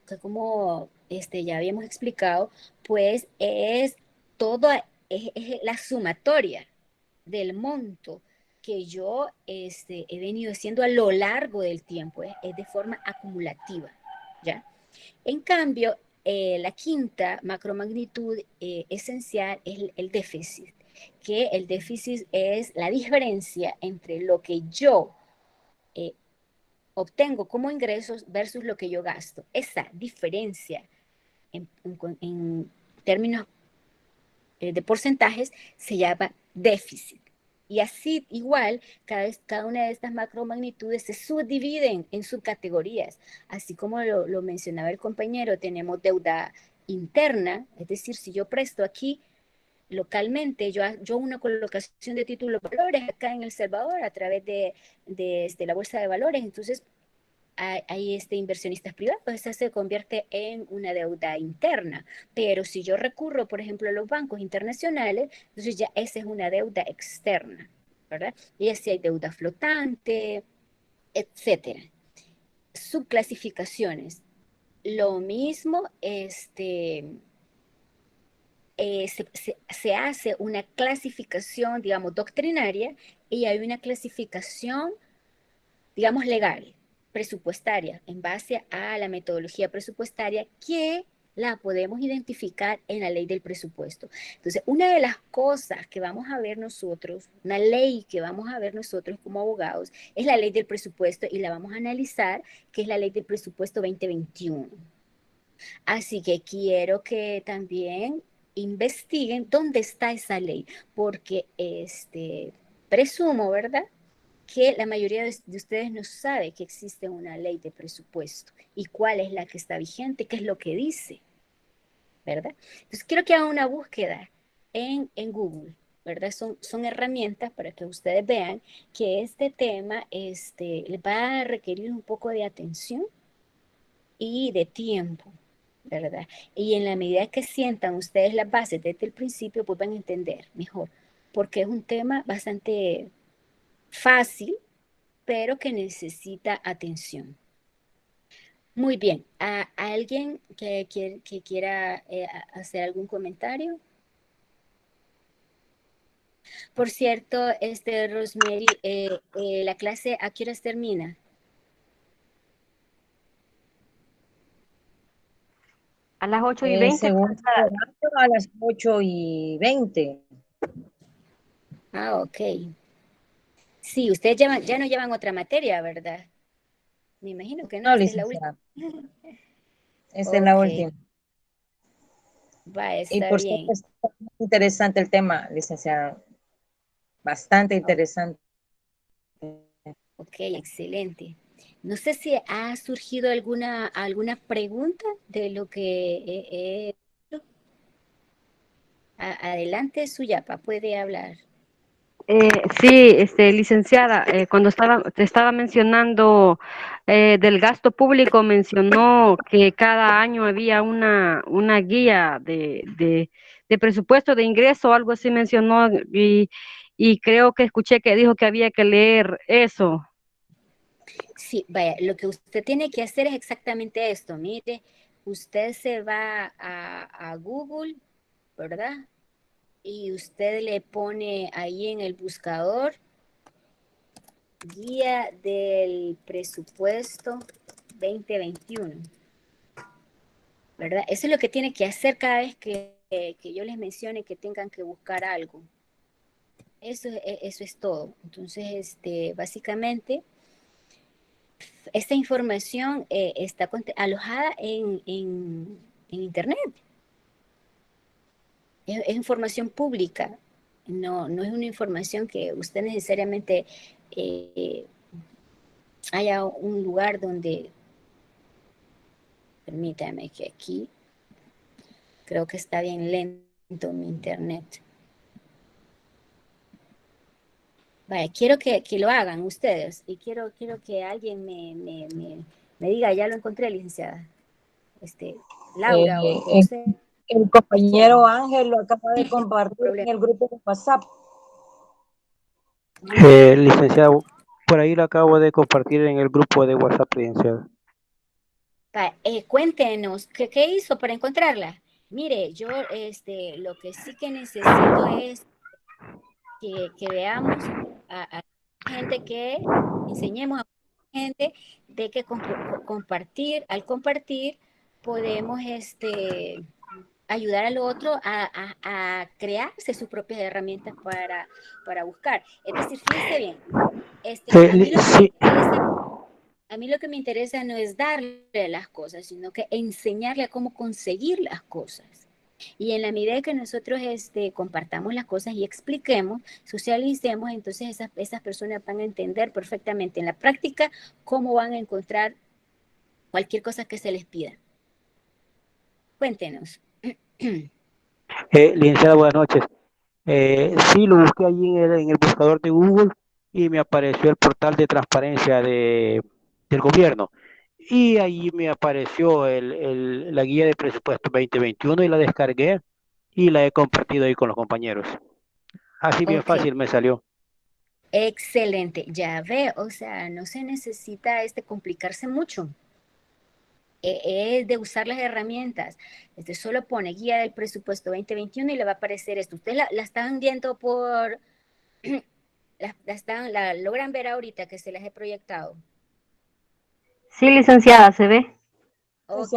ya habíamos explicado, pues es todo, es la sumatoria del monto que yo he venido haciendo a lo largo del tiempo, es de forma acumulativa, ¿ya? En cambio, la quinta macromagnitud esencial es el déficit, que el déficit es la diferencia entre lo que yo eh, obtengo como ingresos versus lo que yo gasto. Esa diferencia en términos de porcentajes se llama déficit. Y así, igual, cada una de estas macromagnitudes se subdividen en subcategorías. Así como lo mencionaba el compañero, tenemos deuda interna, es decir, si yo presto aquí localmente, yo una colocación de títulos de valores acá en El Salvador a través de la bolsa de valores, entonces hay inversionistas privados, esa se convierte en una deuda interna. Pero si yo recurro, por ejemplo, a los bancos internacionales, entonces ya esa es una deuda externa, ¿verdad? Y así hay deuda flotante, etcétera. Subclasificaciones. Lo mismo, se hace una clasificación, digamos, doctrinaria y hay una clasificación, digamos, legal, presupuestaria, en base a la metodología presupuestaria que la podemos identificar en la ley del presupuesto. Entonces, una de las cosas que vamos a ver nosotros, una ley que vamos a ver nosotros como abogados, es la ley del presupuesto y la vamos a analizar, que es la ley del presupuesto 2021. Así que quiero que también investiguen dónde está esa ley, porque presumo, ¿verdad?, que la mayoría de ustedes no sabe que existe una ley de presupuesto y cuál es la que está vigente, qué es lo que dice, ¿verdad? Entonces quiero que hagan una búsqueda en Google, ¿verdad? Son herramientas para que ustedes vean que este tema les va a requerir un poco de atención y de tiempo, ¿verdad? Y en la medida que sientan ustedes las bases desde el principio, pues van a entender mejor, porque es un tema bastante fácil, pero que necesita atención. Muy bien. ¿A alguien que quiera hacer algún comentario? Por cierto, Rosemary, la clase, ¿a qué horas termina? A las 8:20. Según a las 8:20. Ah, ok. Sí, ustedes ya no llevan otra materia, ¿verdad? Me imagino que no, No, esta es la última. licenciada. Esta es la Ok, última. va, Y está por cierto, bien. está muy interesante el tema, licenciada. Bastante interesante. Ok, excelente. No sé si ha surgido alguna pregunta de lo que adelante, Suyapa, puede hablar. Sí, licenciada, cuando te estaba mencionando del gasto público, mencionó que cada año había una guía de presupuesto de ingreso, algo así mencionó, y creo que escuché que dijo que había que leer eso. Sí, vaya, lo que usted tiene que hacer es exactamente esto. Mire, usted se va a Google, ¿verdad? Y usted le pone ahí en el buscador guía del presupuesto 2021, ¿verdad? Eso es lo que tiene que hacer cada vez que yo les mencione que tengan que buscar algo. Eso es todo. Entonces, básicamente, esta información está alojada en Internet. Es información pública. No es una información que usted necesariamente haya un lugar donde, permítame que aquí, creo que está bien lento mi internet. Vaya, quiero que lo hagan ustedes y quiero que alguien me diga, ya lo encontré, licenciada. Laura o usted. El compañero Ángel lo acaba de compartir en el grupo de WhatsApp. Licenciado, por ahí lo acabo de compartir en el grupo de WhatsApp, licenciado. Cuéntenos, ¿qué hizo para encontrarla? Mire, yo lo que sí que necesito es que veamos a gente, que enseñemos a gente de que al compartir podemos ayudar al otro a crearse sus propias herramientas para buscar. Es decir, fíjense bien, a mí lo que me interesa no es darle las cosas, sino que enseñarle a cómo conseguir las cosas. Y en la medida que nosotros compartamos las cosas y expliquemos, socialicemos, entonces esas personas van a entender perfectamente en la práctica cómo van a encontrar cualquier cosa que se les pida. Cuéntenos. Licenciada, buenas noches. Sí, lo busqué allí en el buscador de Google y me apareció el portal de transparencia del gobierno. Y allí me apareció la guía de presupuesto 2021 y la descargué y la he compartido ahí con los compañeros. Así bien fácil me salió. Excelente, ya ve, o sea, no se necesita complicarse mucho. Es de usar las herramientas. Solo pone guía del presupuesto 2021 y le va a aparecer esto. Ustedes la están viendo por... la logran ver ahorita que se las he proyectado. Sí, licenciada, se ve. Ok,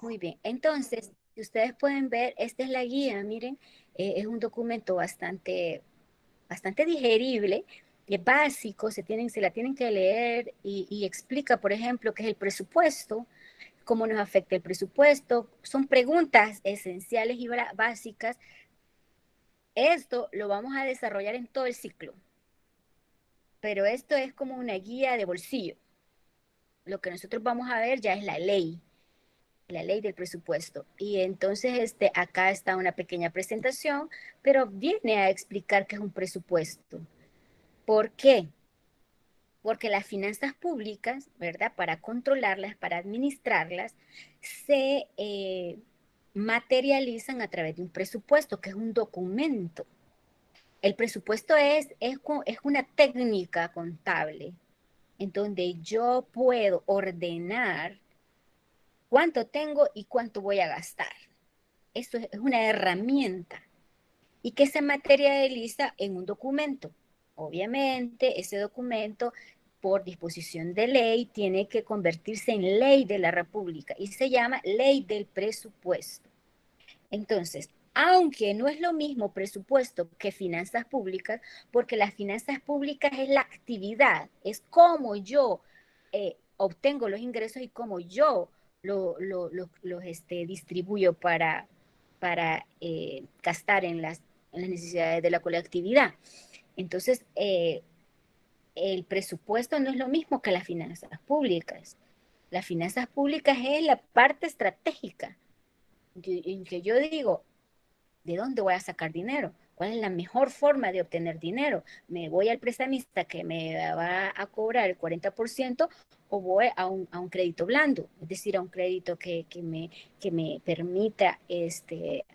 muy bien. Entonces, si ustedes pueden ver, esta es la guía, miren, es un documento bastante digerible, es básico, se la tienen que leer y explica, por ejemplo, qué es el presupuesto, cómo nos afecta el presupuesto. Son preguntas esenciales y básicas. Esto lo vamos a desarrollar en todo el ciclo, pero esto es como una guía de bolsillo. Lo que nosotros vamos a ver ya es la ley del presupuesto. Y entonces acá está una pequeña presentación, pero viene a explicar qué es un presupuesto. ¿Por qué? Porque las finanzas públicas, ¿verdad? Para controlarlas, para administrarlas, se materializan a través de un presupuesto, que es un documento. El presupuesto es una técnica contable en donde yo puedo ordenar cuánto tengo y cuánto voy a gastar. Esto es una herramienta y que se materializa en un documento. Obviamente, ese documento, por disposición de ley, tiene que convertirse en ley de la República y se llama ley del presupuesto. Entonces, aunque no es lo mismo presupuesto que finanzas públicas, porque las finanzas públicas es la actividad, es cómo yo obtengo los ingresos y cómo yo los distribuyo para gastar en las necesidades de la colectividad. Entonces, el presupuesto no es lo mismo que las finanzas públicas. Las finanzas públicas es la parte estratégica en que yo digo, ¿de dónde voy a sacar dinero? ¿Cuál es la mejor forma de obtener dinero? ¿Me voy al prestamista que me va a cobrar el 40% o voy a un crédito blando? Es decir, a un crédito que me permita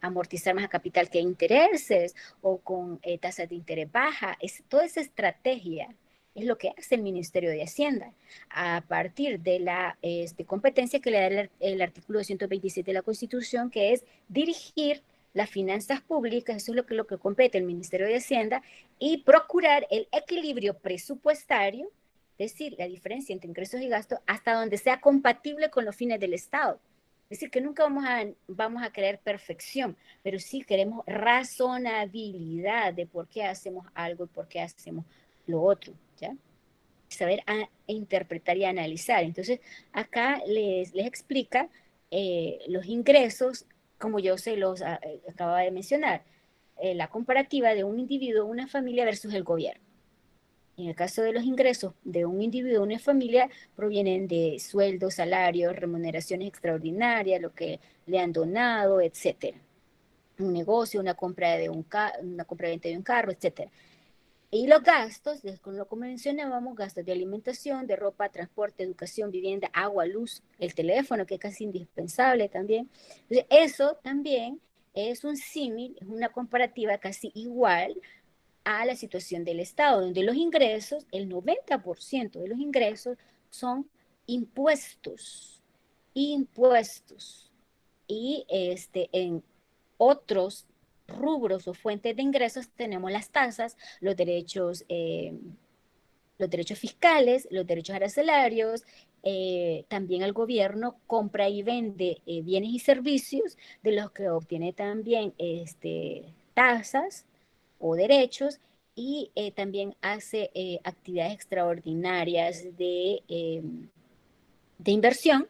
amortizar más a capital que intereses o con tasas de interés baja. Toda esa estrategia es lo que hace el Ministerio de Hacienda a partir de la competencia que le da el artículo 227 de la Constitución, que es dirigir las finanzas públicas. Eso es lo que compete el Ministerio de Hacienda, y procurar el equilibrio presupuestario decir la diferencia entre ingresos y gastos hasta donde sea compatible con los fines del Estado. Es decir, que nunca vamos a querer perfección, pero sí queremos razonabilidad de por qué hacemos algo y por qué hacemos lo otro, ¿ya? Saber interpretar y analizar. Entonces, acá les explica los ingresos, como yo se los acababa de mencionar, la comparativa de un individuo, una familia versus el gobierno. En el caso de los ingresos de un individuo, una familia, provienen de sueldos, salarios, remuneraciones extraordinarias, lo que le han donado, etcétera. Un negocio, una compra de venta de un carro, etcétera. Y los gastos, con lo que mencionábamos, gastos de alimentación, de ropa, transporte, educación, vivienda, agua, luz, el teléfono, que es casi indispensable también. Entonces, eso también es un símil, es una comparativa casi igual a la situación del Estado, donde los ingresos, el 90% de los ingresos son impuestos, impuestos. Y en otros rubros o fuentes de ingresos tenemos las tasas, los derechos fiscales, los derechos arancelarios, también el gobierno compra y vende bienes y servicios de los que obtiene también tasas o derechos y también hace actividades extraordinarias de inversión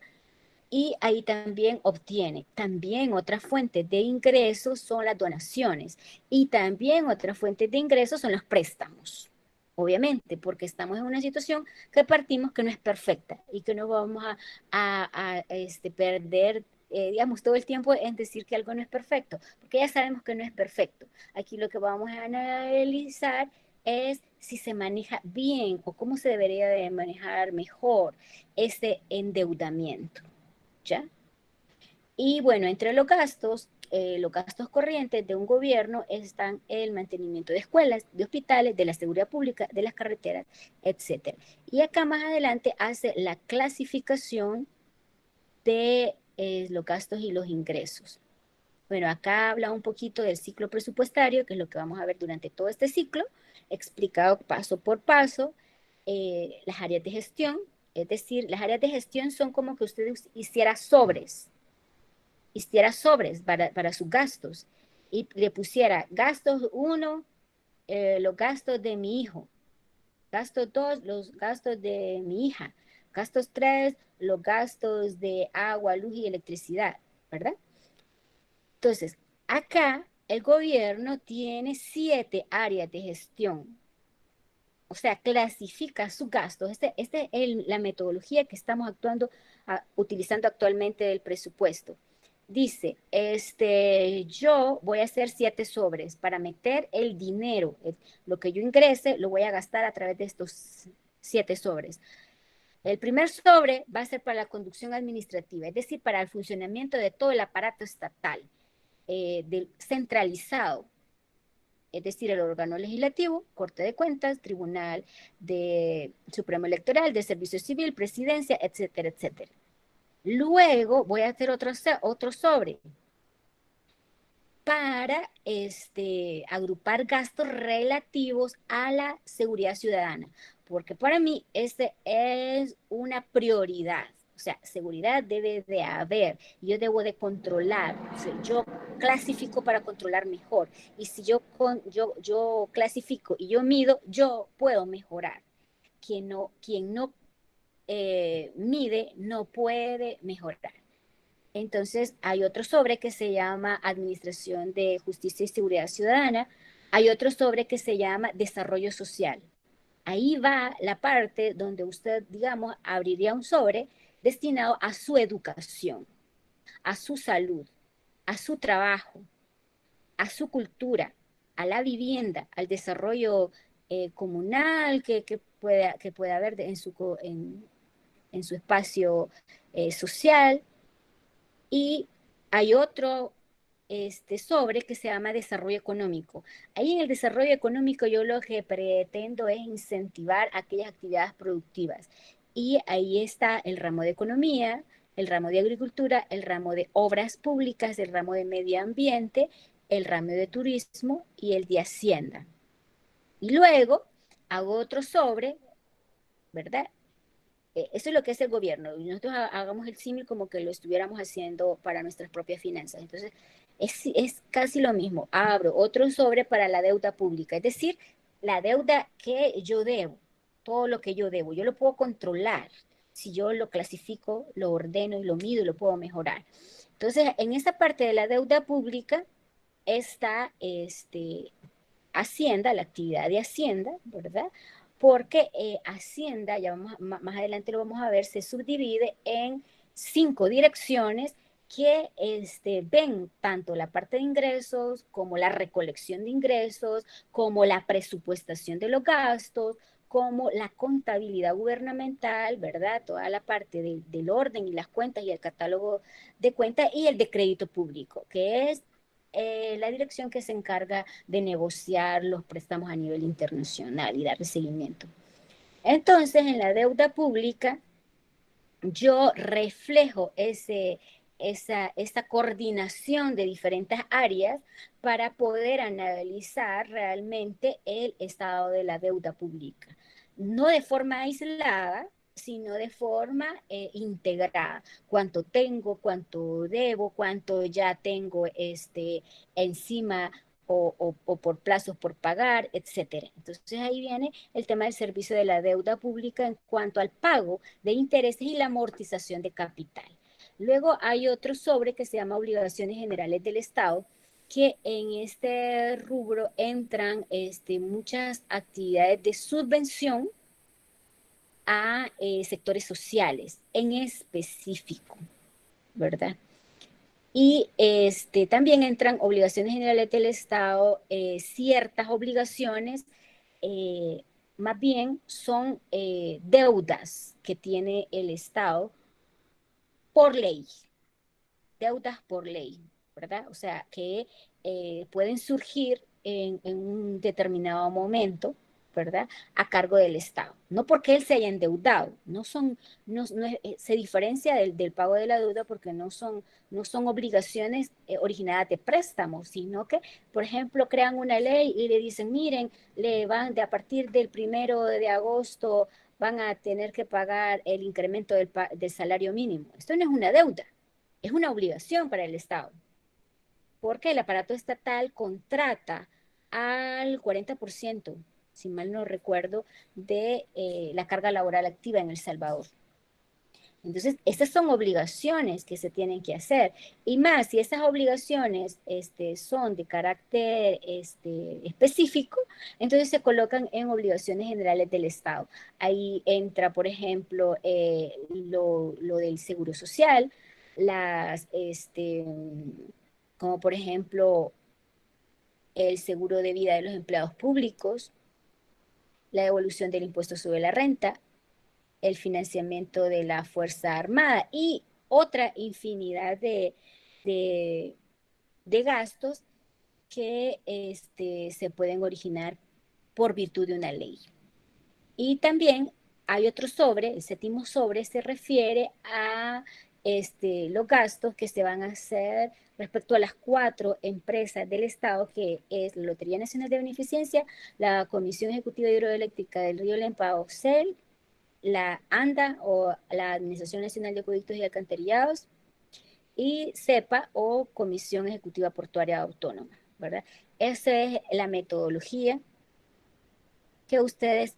y ahí también obtiene. También otra fuente de ingresos son las donaciones y también otra fuente de ingresos son los préstamos. Obviamente, porque estamos en una situación que partimos que no es perfecta y que no vamos a perder, digamos, todo el tiempo en decir que algo no es perfecto, porque ya sabemos que no es perfecto. Aquí lo que vamos a analizar es si se maneja bien o cómo se debería de manejar mejor ese endeudamiento. ¿Ya? Y bueno, entre los gastos corrientes de un gobierno están el mantenimiento de escuelas, de hospitales, de la seguridad pública, de las carreteras, etc. Y acá más adelante hace la clasificación de los gastos y los ingresos. Bueno, acá habla un poquito del ciclo presupuestario, que es lo que vamos a ver durante todo este ciclo, explicado paso por paso, las áreas de gestión, es decir, las áreas de gestión son como que usted hiciera sobres para sus gastos y le pusiera gastos 1, los gastos de mi hijo, gastos 2, los gastos de mi hija, gastos 3, los gastos de agua, luz y electricidad, ¿verdad? Entonces, acá el gobierno tiene 7 áreas de gestión. O sea, clasifica sus gastos. Esta es la metodología que estamos utilizando actualmente del presupuesto. Dice, yo voy a hacer 7 sobres para meter el dinero. Lo que yo ingrese lo voy a gastar a través de estos 7 sobres. El primer sobre va a ser para la conducción administrativa, es decir, para el funcionamiento de todo el aparato estatal, centralizado. Es decir, el órgano legislativo, Corte de Cuentas, Tribunal Supremo Electoral, de Servicio Civil, Presidencia, etcétera, etcétera. Luego voy a hacer otro sobre para agrupar gastos relativos a la seguridad ciudadana, porque para mí este es una prioridad. O sea, seguridad debe de haber, yo debo de controlar, o sea, yo clasifico para controlar mejor, y si yo clasifico y yo mido, yo puedo mejorar. Quien no mide no puede mejorar. Entonces hay otro sobre que se llama Administración de Justicia y Seguridad Ciudadana, hay otro sobre que se llama Desarrollo Social. Ahí va la parte donde usted, digamos, abriría un sobre destinado a su educación, a su salud, a su trabajo, a su cultura, a la vivienda, al desarrollo comunal que pueda haber en su espacio social. Y hay otro sobre que se llama desarrollo económico. Ahí en el desarrollo económico yo lo que pretendo es incentivar aquellas actividades productivas. Y ahí está el ramo de economía, el ramo de agricultura, el ramo de obras públicas, el ramo de medio ambiente, el ramo de turismo y el de hacienda. Y luego hago otro sobre ¿verdad? Eso es lo que es el gobierno. Y nosotros hagamos el símil como que lo estuviéramos haciendo para nuestras propias finanzas. Entonces, es casi lo mismo. Abro otro sobre para la deuda pública, es decir, la deuda que yo debo, todo lo que yo debo, yo lo puedo controlar. Si yo lo clasifico, lo ordeno y lo mido y lo puedo mejorar. Entonces, en esa parte de la deuda pública está Hacienda, la actividad de Hacienda, ¿verdad? Porque Hacienda, ya más adelante lo vamos a ver, se subdivide en 5 direcciones que ven tanto la parte de ingresos como la recolección de ingresos, como la presupuestación de los gastos, como la contabilidad gubernamental, ¿verdad? Toda la parte del orden y las cuentas y el catálogo de cuentas y el de crédito público, que es la dirección que se encarga de negociar los préstamos a nivel internacional y darle seguimiento. Entonces, en la deuda pública, yo reflejo esa coordinación de diferentes áreas para poder analizar realmente el estado de la deuda pública. No de forma aislada, sino de forma integrada. Cuánto tengo, cuánto debo, cuánto ya tengo encima o por plazos por pagar, etcétera. Entonces ahí viene el tema del servicio de la deuda pública en cuanto al pago de intereses y la amortización de capital. Luego hay otro sobre que se llama obligaciones generales del Estado, que en este rubro entran muchas actividades de subvención a sectores sociales en específico, ¿verdad? Y también entran obligaciones generales del Estado, ciertas obligaciones, eh, más bien son deudas que tiene el Estado por ley, deudas por ley, ¿verdad? O sea, que pueden surgir en un determinado momento, ¿verdad? A cargo del Estado. No porque él se haya endeudado, se diferencia del pago de la deuda porque no son obligaciones originadas de préstamos, sino que, por ejemplo, crean una ley y le dicen, miren, le van a partir del 1 de agosto van a tener que pagar el incremento del salario mínimo. Esto no es una deuda, es una obligación para el Estado, porque el aparato estatal contrata al 40%, si mal no recuerdo, de la carga laboral activa en El Salvador. Entonces, estas son obligaciones que se tienen que hacer. Y más, si esas obligaciones son de carácter específico, entonces se colocan en obligaciones generales del Estado. Ahí entra, por ejemplo, lo del seguro social, como por ejemplo el seguro de vida de los empleados públicos, la devolución del impuesto sobre la renta, el financiamiento de la Fuerza Armada y otra infinidad de, de gastos que se pueden originar por virtud de una ley. Y también hay otro sobre, el séptimo sobre se refiere a los gastos que se van a hacer respecto a las 4 empresas del Estado, que es la Lotería Nacional de Beneficencia, la Comisión Ejecutiva Hidroeléctrica del Río Lempa, OCEL, la ANDA o la Administración Nacional de Acueductos y Alcantarillados, y CEPA o Comisión Ejecutiva Portuaria Autónoma, ¿verdad? Esa es la metodología que ustedes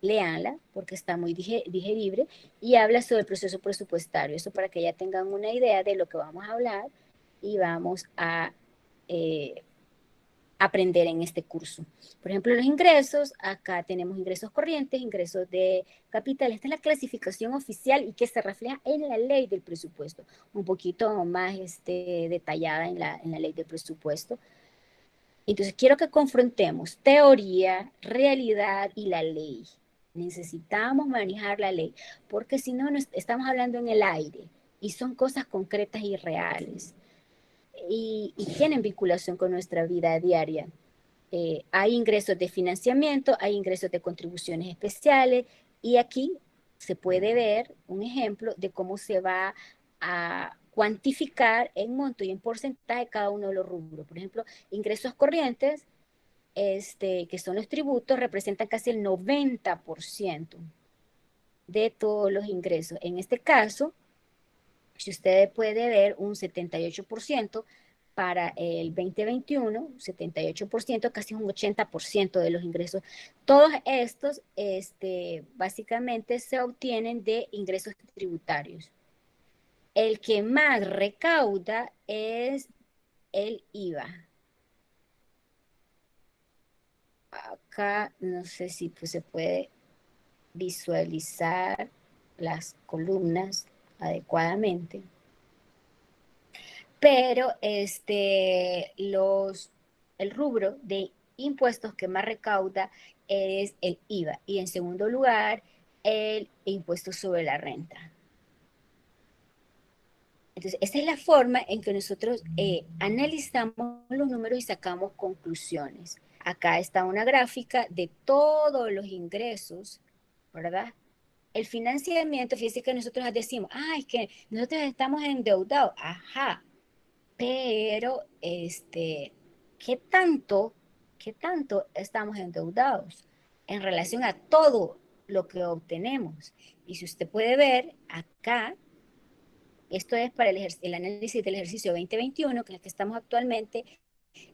leanla porque está muy digerible y habla sobre el proceso presupuestario. Eso para que ya tengan una idea de lo que vamos a hablar y vamos a aprender en este curso. Por ejemplo, los ingresos, acá tenemos ingresos corrientes, ingresos de capital. Esta es la clasificación oficial y que se refleja en la ley del presupuesto, un poquito más detallada en la ley del presupuesto. Entonces, quiero que confrontemos teoría, realidad y la ley. Necesitamos manejar la ley, porque si no, estamos hablando en el aire y son cosas concretas y reales y tienen vinculación con nuestra vida diaria. Hay ingresos de financiamiento, hay ingresos de contribuciones especiales y aquí se puede ver un ejemplo de cómo se va a cuantificar en monto y en porcentaje cada uno de los rubros. Por ejemplo, ingresos corrientes, que son los tributos, representan casi el 90%, de todos los ingresos. En este caso, si usted puede ver un 78% para el 2021, 78%, casi un 80% de los ingresos. Todos estos básicamente se obtienen de ingresos tributarios. El que más recauda es el IVA. Acá no sé si pues, se puede visualizar las columnas adecuadamente. Pero el rubro de impuestos que más recauda es el IVA y en segundo lugar el impuesto sobre la renta. Entonces, esa es la forma en que nosotros analizamos los números y sacamos conclusiones. Acá está una gráfica de todos los ingresos, ¿verdad? El financiamiento, fíjense que nosotros decimos, es que nosotros estamos endeudados. Ajá, pero ¿qué tanto estamos endeudados en relación a todo lo que obtenemos? Y si usted puede ver acá, esto es para el análisis del ejercicio 2021, que es el que estamos actualmente,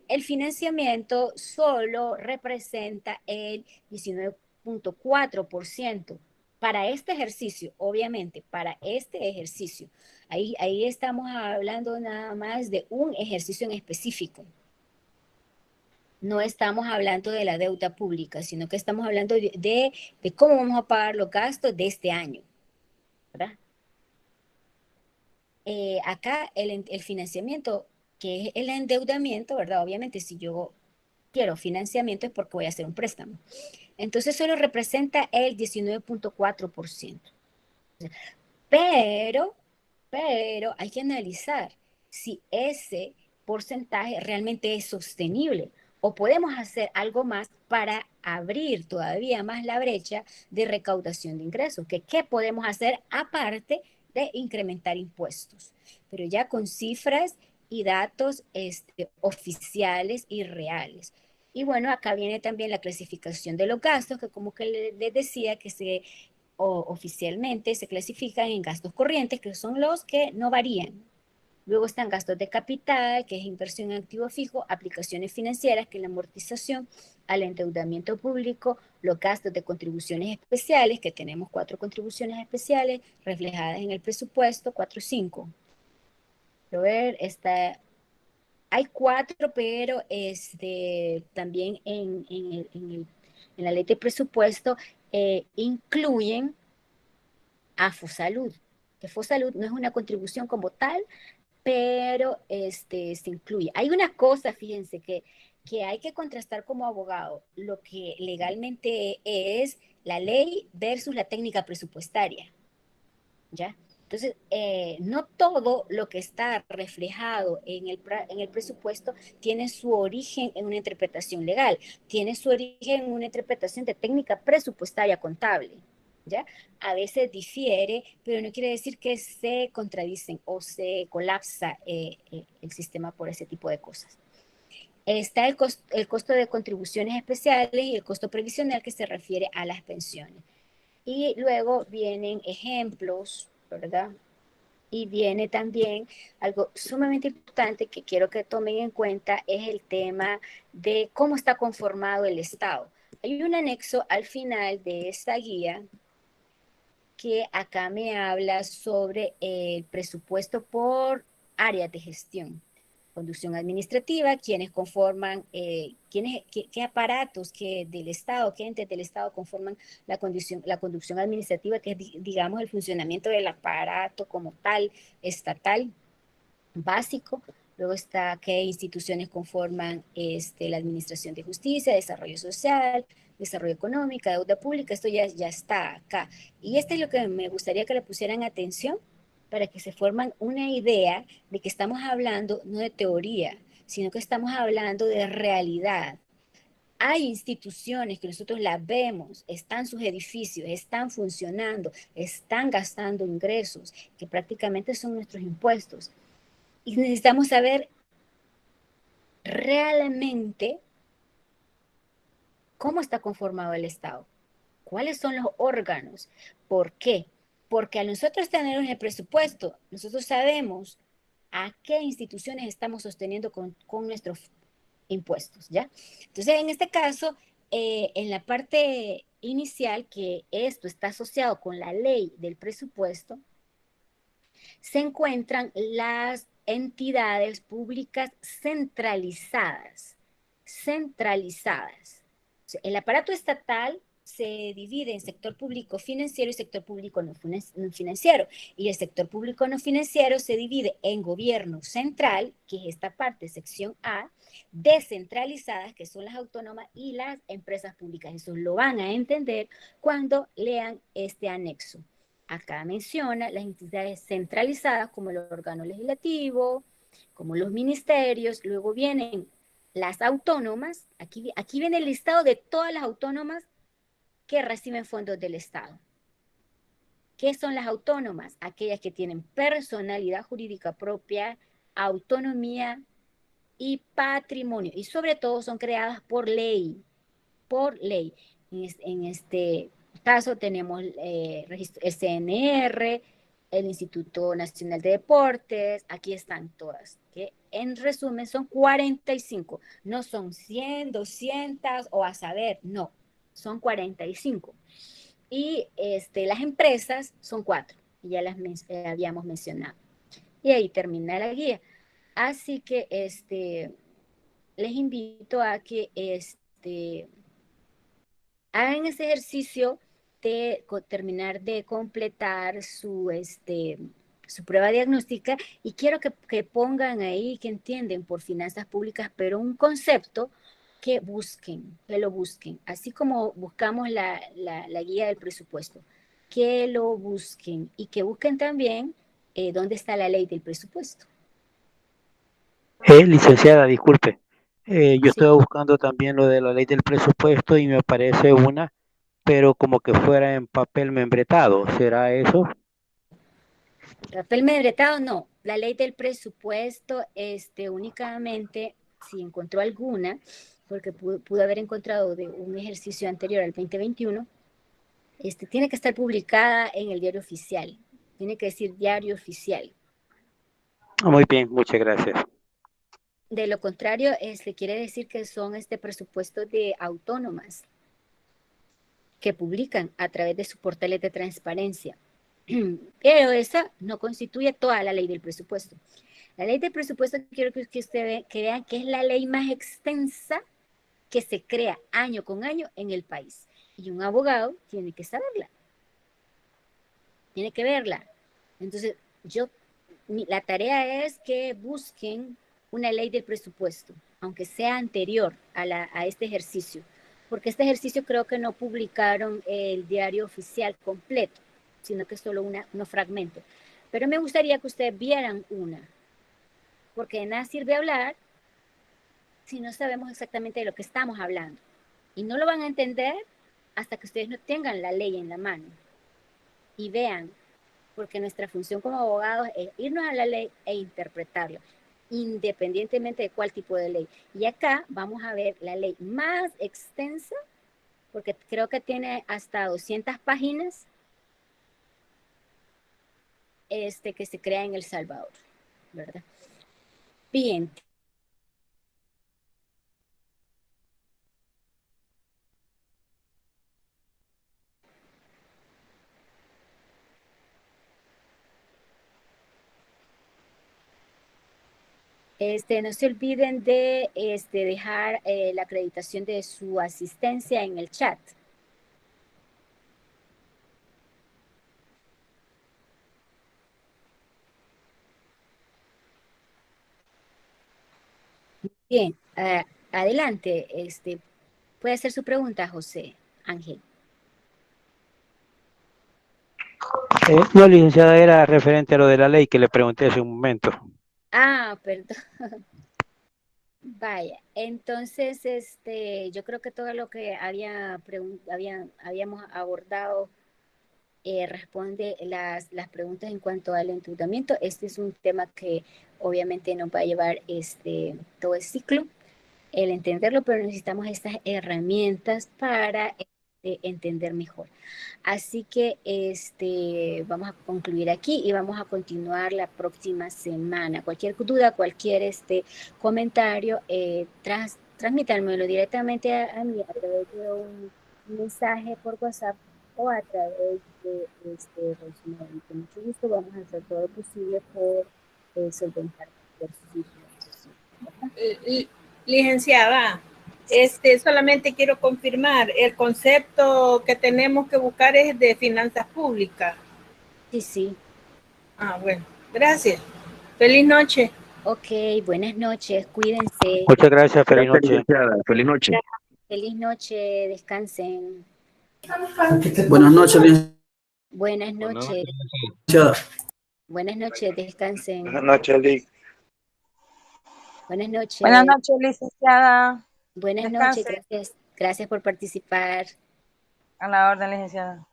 el financiamiento solo representa el 19.4% para este ejercicio, obviamente, para este ejercicio. Ahí estamos hablando nada más de un ejercicio en específico. No estamos hablando de la deuda pública, sino que estamos hablando de cómo vamos a pagar los gastos de este año, ¿verdad? Acá el financiamiento, que es el endeudamiento, ¿verdad? Obviamente, si yo quiero financiamiento es porque voy a hacer un préstamo. Entonces, solo representa el 19.4%. Pero hay que analizar si ese porcentaje realmente es sostenible o podemos hacer algo más para abrir todavía más la brecha de recaudación de ingresos. ¿Qué podemos hacer aparte de incrementar impuestos? Pero ya con cifras y datos oficiales y reales. Y bueno, acá viene también la clasificación de los gastos, que como que les decía que oficialmente se clasifican en gastos corrientes, que son los que no varían. Luego están gastos de capital, que es inversión en activo fijo, aplicaciones financieras, que es la amortización, al endeudamiento público, los gastos de contribuciones especiales, que tenemos 4 contribuciones especiales reflejadas en el presupuesto, 4 o 5. Pero ver, hay 4, pero también en la ley de presupuesto incluyen a FOSALUD, que FOSALUD no es una contribución como tal, pero se incluye. Hay una cosa, fíjense, que hay que contrastar como abogado, lo que legalmente es la ley versus la técnica presupuestaria, ¿ya? Entonces, no todo lo que está reflejado en el presupuesto tiene su origen en una interpretación legal, tiene su origen en una interpretación de técnica presupuestaria contable, ¿ya? A veces difiere, pero no quiere decir que se contradicen o se colapsa el sistema por ese tipo de cosas. Está el costo de contribuciones especiales y el costo previsional que se refiere a las pensiones. Y luego vienen ejemplos, ¿verdad? Y viene también algo sumamente importante que quiero que tomen en cuenta, es el tema de cómo está conformado el Estado. Hay un anexo al final de esta guía que acá me habla sobre el presupuesto por áreas de gestión. Conducción administrativa, quienes conforman, qué aparatos del Estado, qué entes del Estado conforman la conducción administrativa, que es, digamos, el funcionamiento del aparato como tal, estatal, básico. Luego está qué instituciones conforman la Administración de Justicia, Desarrollo Social, Desarrollo Económico, Deuda Pública. Esto ya está acá. Y esto es lo que me gustaría que le pusieran atención para que se forman una idea de que estamos hablando no de teoría, sino que estamos hablando de realidad. Hay instituciones que nosotros las vemos, están sus edificios, están funcionando, están gastando ingresos, que prácticamente son nuestros impuestos. Y necesitamos saber realmente cómo está conformado el Estado. ¿Cuáles son los órganos? ¿Por qué? Porque a nosotros tener el presupuesto, nosotros sabemos a qué instituciones estamos sosteniendo con nuestros impuestos, ¿ya? Entonces, en este caso, en la parte inicial, que esto está asociado con la ley del presupuesto, se encuentran las entidades públicas centralizadas. Centralizadas. O sea, el aparato estatal se divide en sector público financiero y sector público no financiero. Y el sector público no financiero se divide en gobierno central, que es esta parte, sección A, descentralizadas, que son las autónomas, y las empresas públicas. Eso lo van a entender cuando lean este anexo. Acá menciona las entidades centralizadas como el órgano legislativo, como los ministerios, luego vienen las autónomas, aquí viene el listado de todas las autónomas que reciben fondos del Estado. ¿Qué son las autónomas? Aquellas que tienen personalidad jurídica propia, autonomía y patrimonio, y sobre todo son creadas por ley, por ley. En este caso tenemos el CNR, el Instituto Nacional de Deportes, aquí están todas, que en resumen son 45, no son 100, 200 o a saber, no, son 45. Y las empresas son 4, y ya las habíamos mencionado. Y ahí termina la guía. Así que les invito a que hagan ese ejercicio de terminar de completar su prueba diagnóstica, y quiero que pongan ahí, que entienden por finanzas públicas, pero un concepto que busquen, que lo busquen, así como buscamos la guía del presupuesto, que lo busquen y que busquen también dónde está la ley del presupuesto. Licenciada, disculpe. Yo Sí. estaba buscando también lo de la ley del presupuesto y me aparece una, pero como que fuera en papel membretado. ¿Será eso? Papel membretado, no. La ley del presupuesto, únicamente, si encontró alguna, porque pudo haber encontrado de un ejercicio anterior al 2021, tiene que estar publicada en el diario oficial. Tiene que decir diario oficial. Muy bien, muchas gracias. De lo contrario, quiere decir que son presupuestos de autónomas que publican a través de sus portales de transparencia. Pero esa no constituye toda la ley del presupuesto. La ley del presupuesto, quiero que ustedes vean que es la ley más extensa que se crea año con año en el país. Y un abogado tiene que saberla. Tiene que verla. Entonces, la tarea es que busquen una ley del presupuesto, aunque sea anterior a este ejercicio. Porque este ejercicio creo que no publicaron el diario oficial completo, sino que solo unos fragmentos. Pero me gustaría que ustedes vieran una, porque de nada sirve hablar si no sabemos exactamente de lo que estamos hablando. Y no lo van a entender hasta que ustedes no tengan la ley en la mano y vean, porque nuestra función como abogados es irnos a la ley e interpretarla, independientemente de cuál tipo de ley. Y acá vamos a ver la ley más extensa, porque creo que tiene hasta 200 páginas, que se crea en El Salvador, ¿verdad? Bien. No se olviden de dejar la acreditación de su asistencia en el chat. Bien, adelante. Puede hacer su pregunta, José Ángel. No, licenciada, era referente a lo de la ley que le pregunté hace un momento. Ah, perdón. Vaya, entonces, yo creo que todo lo que habíamos abordado responde las preguntas en cuanto al endeudamiento. Este es un tema que obviamente nos va a llevar todo el ciclo, el entenderlo, pero necesitamos estas herramientas para entender mejor. Así que vamos a concluir aquí y vamos a continuar la próxima semana. Cualquier duda, cualquier comentario, transmítánmelo directamente a mí a través de un mensaje por WhatsApp o a través de Rosemary. Con mucho gusto vamos a hacer todo lo posible por solventar cualquier situación. Licenciada, solamente quiero confirmar, el concepto que tenemos que buscar es de finanzas públicas. Sí, sí. Ah, bueno, gracias. Feliz noche. Ok, buenas noches, cuídense. Muchas gracias, feliz Gracias, noche. licenciada. Feliz noche. Feliz noche, descansen. Buenas noches, Buenas noches. licenciada. Buenas noches, descansen. Buenas noches, Lic. Buenas noches. Buenas noches, licenciada. Buenas noches, Descanse. gracias. Gracias por participar. A la orden, licenciada.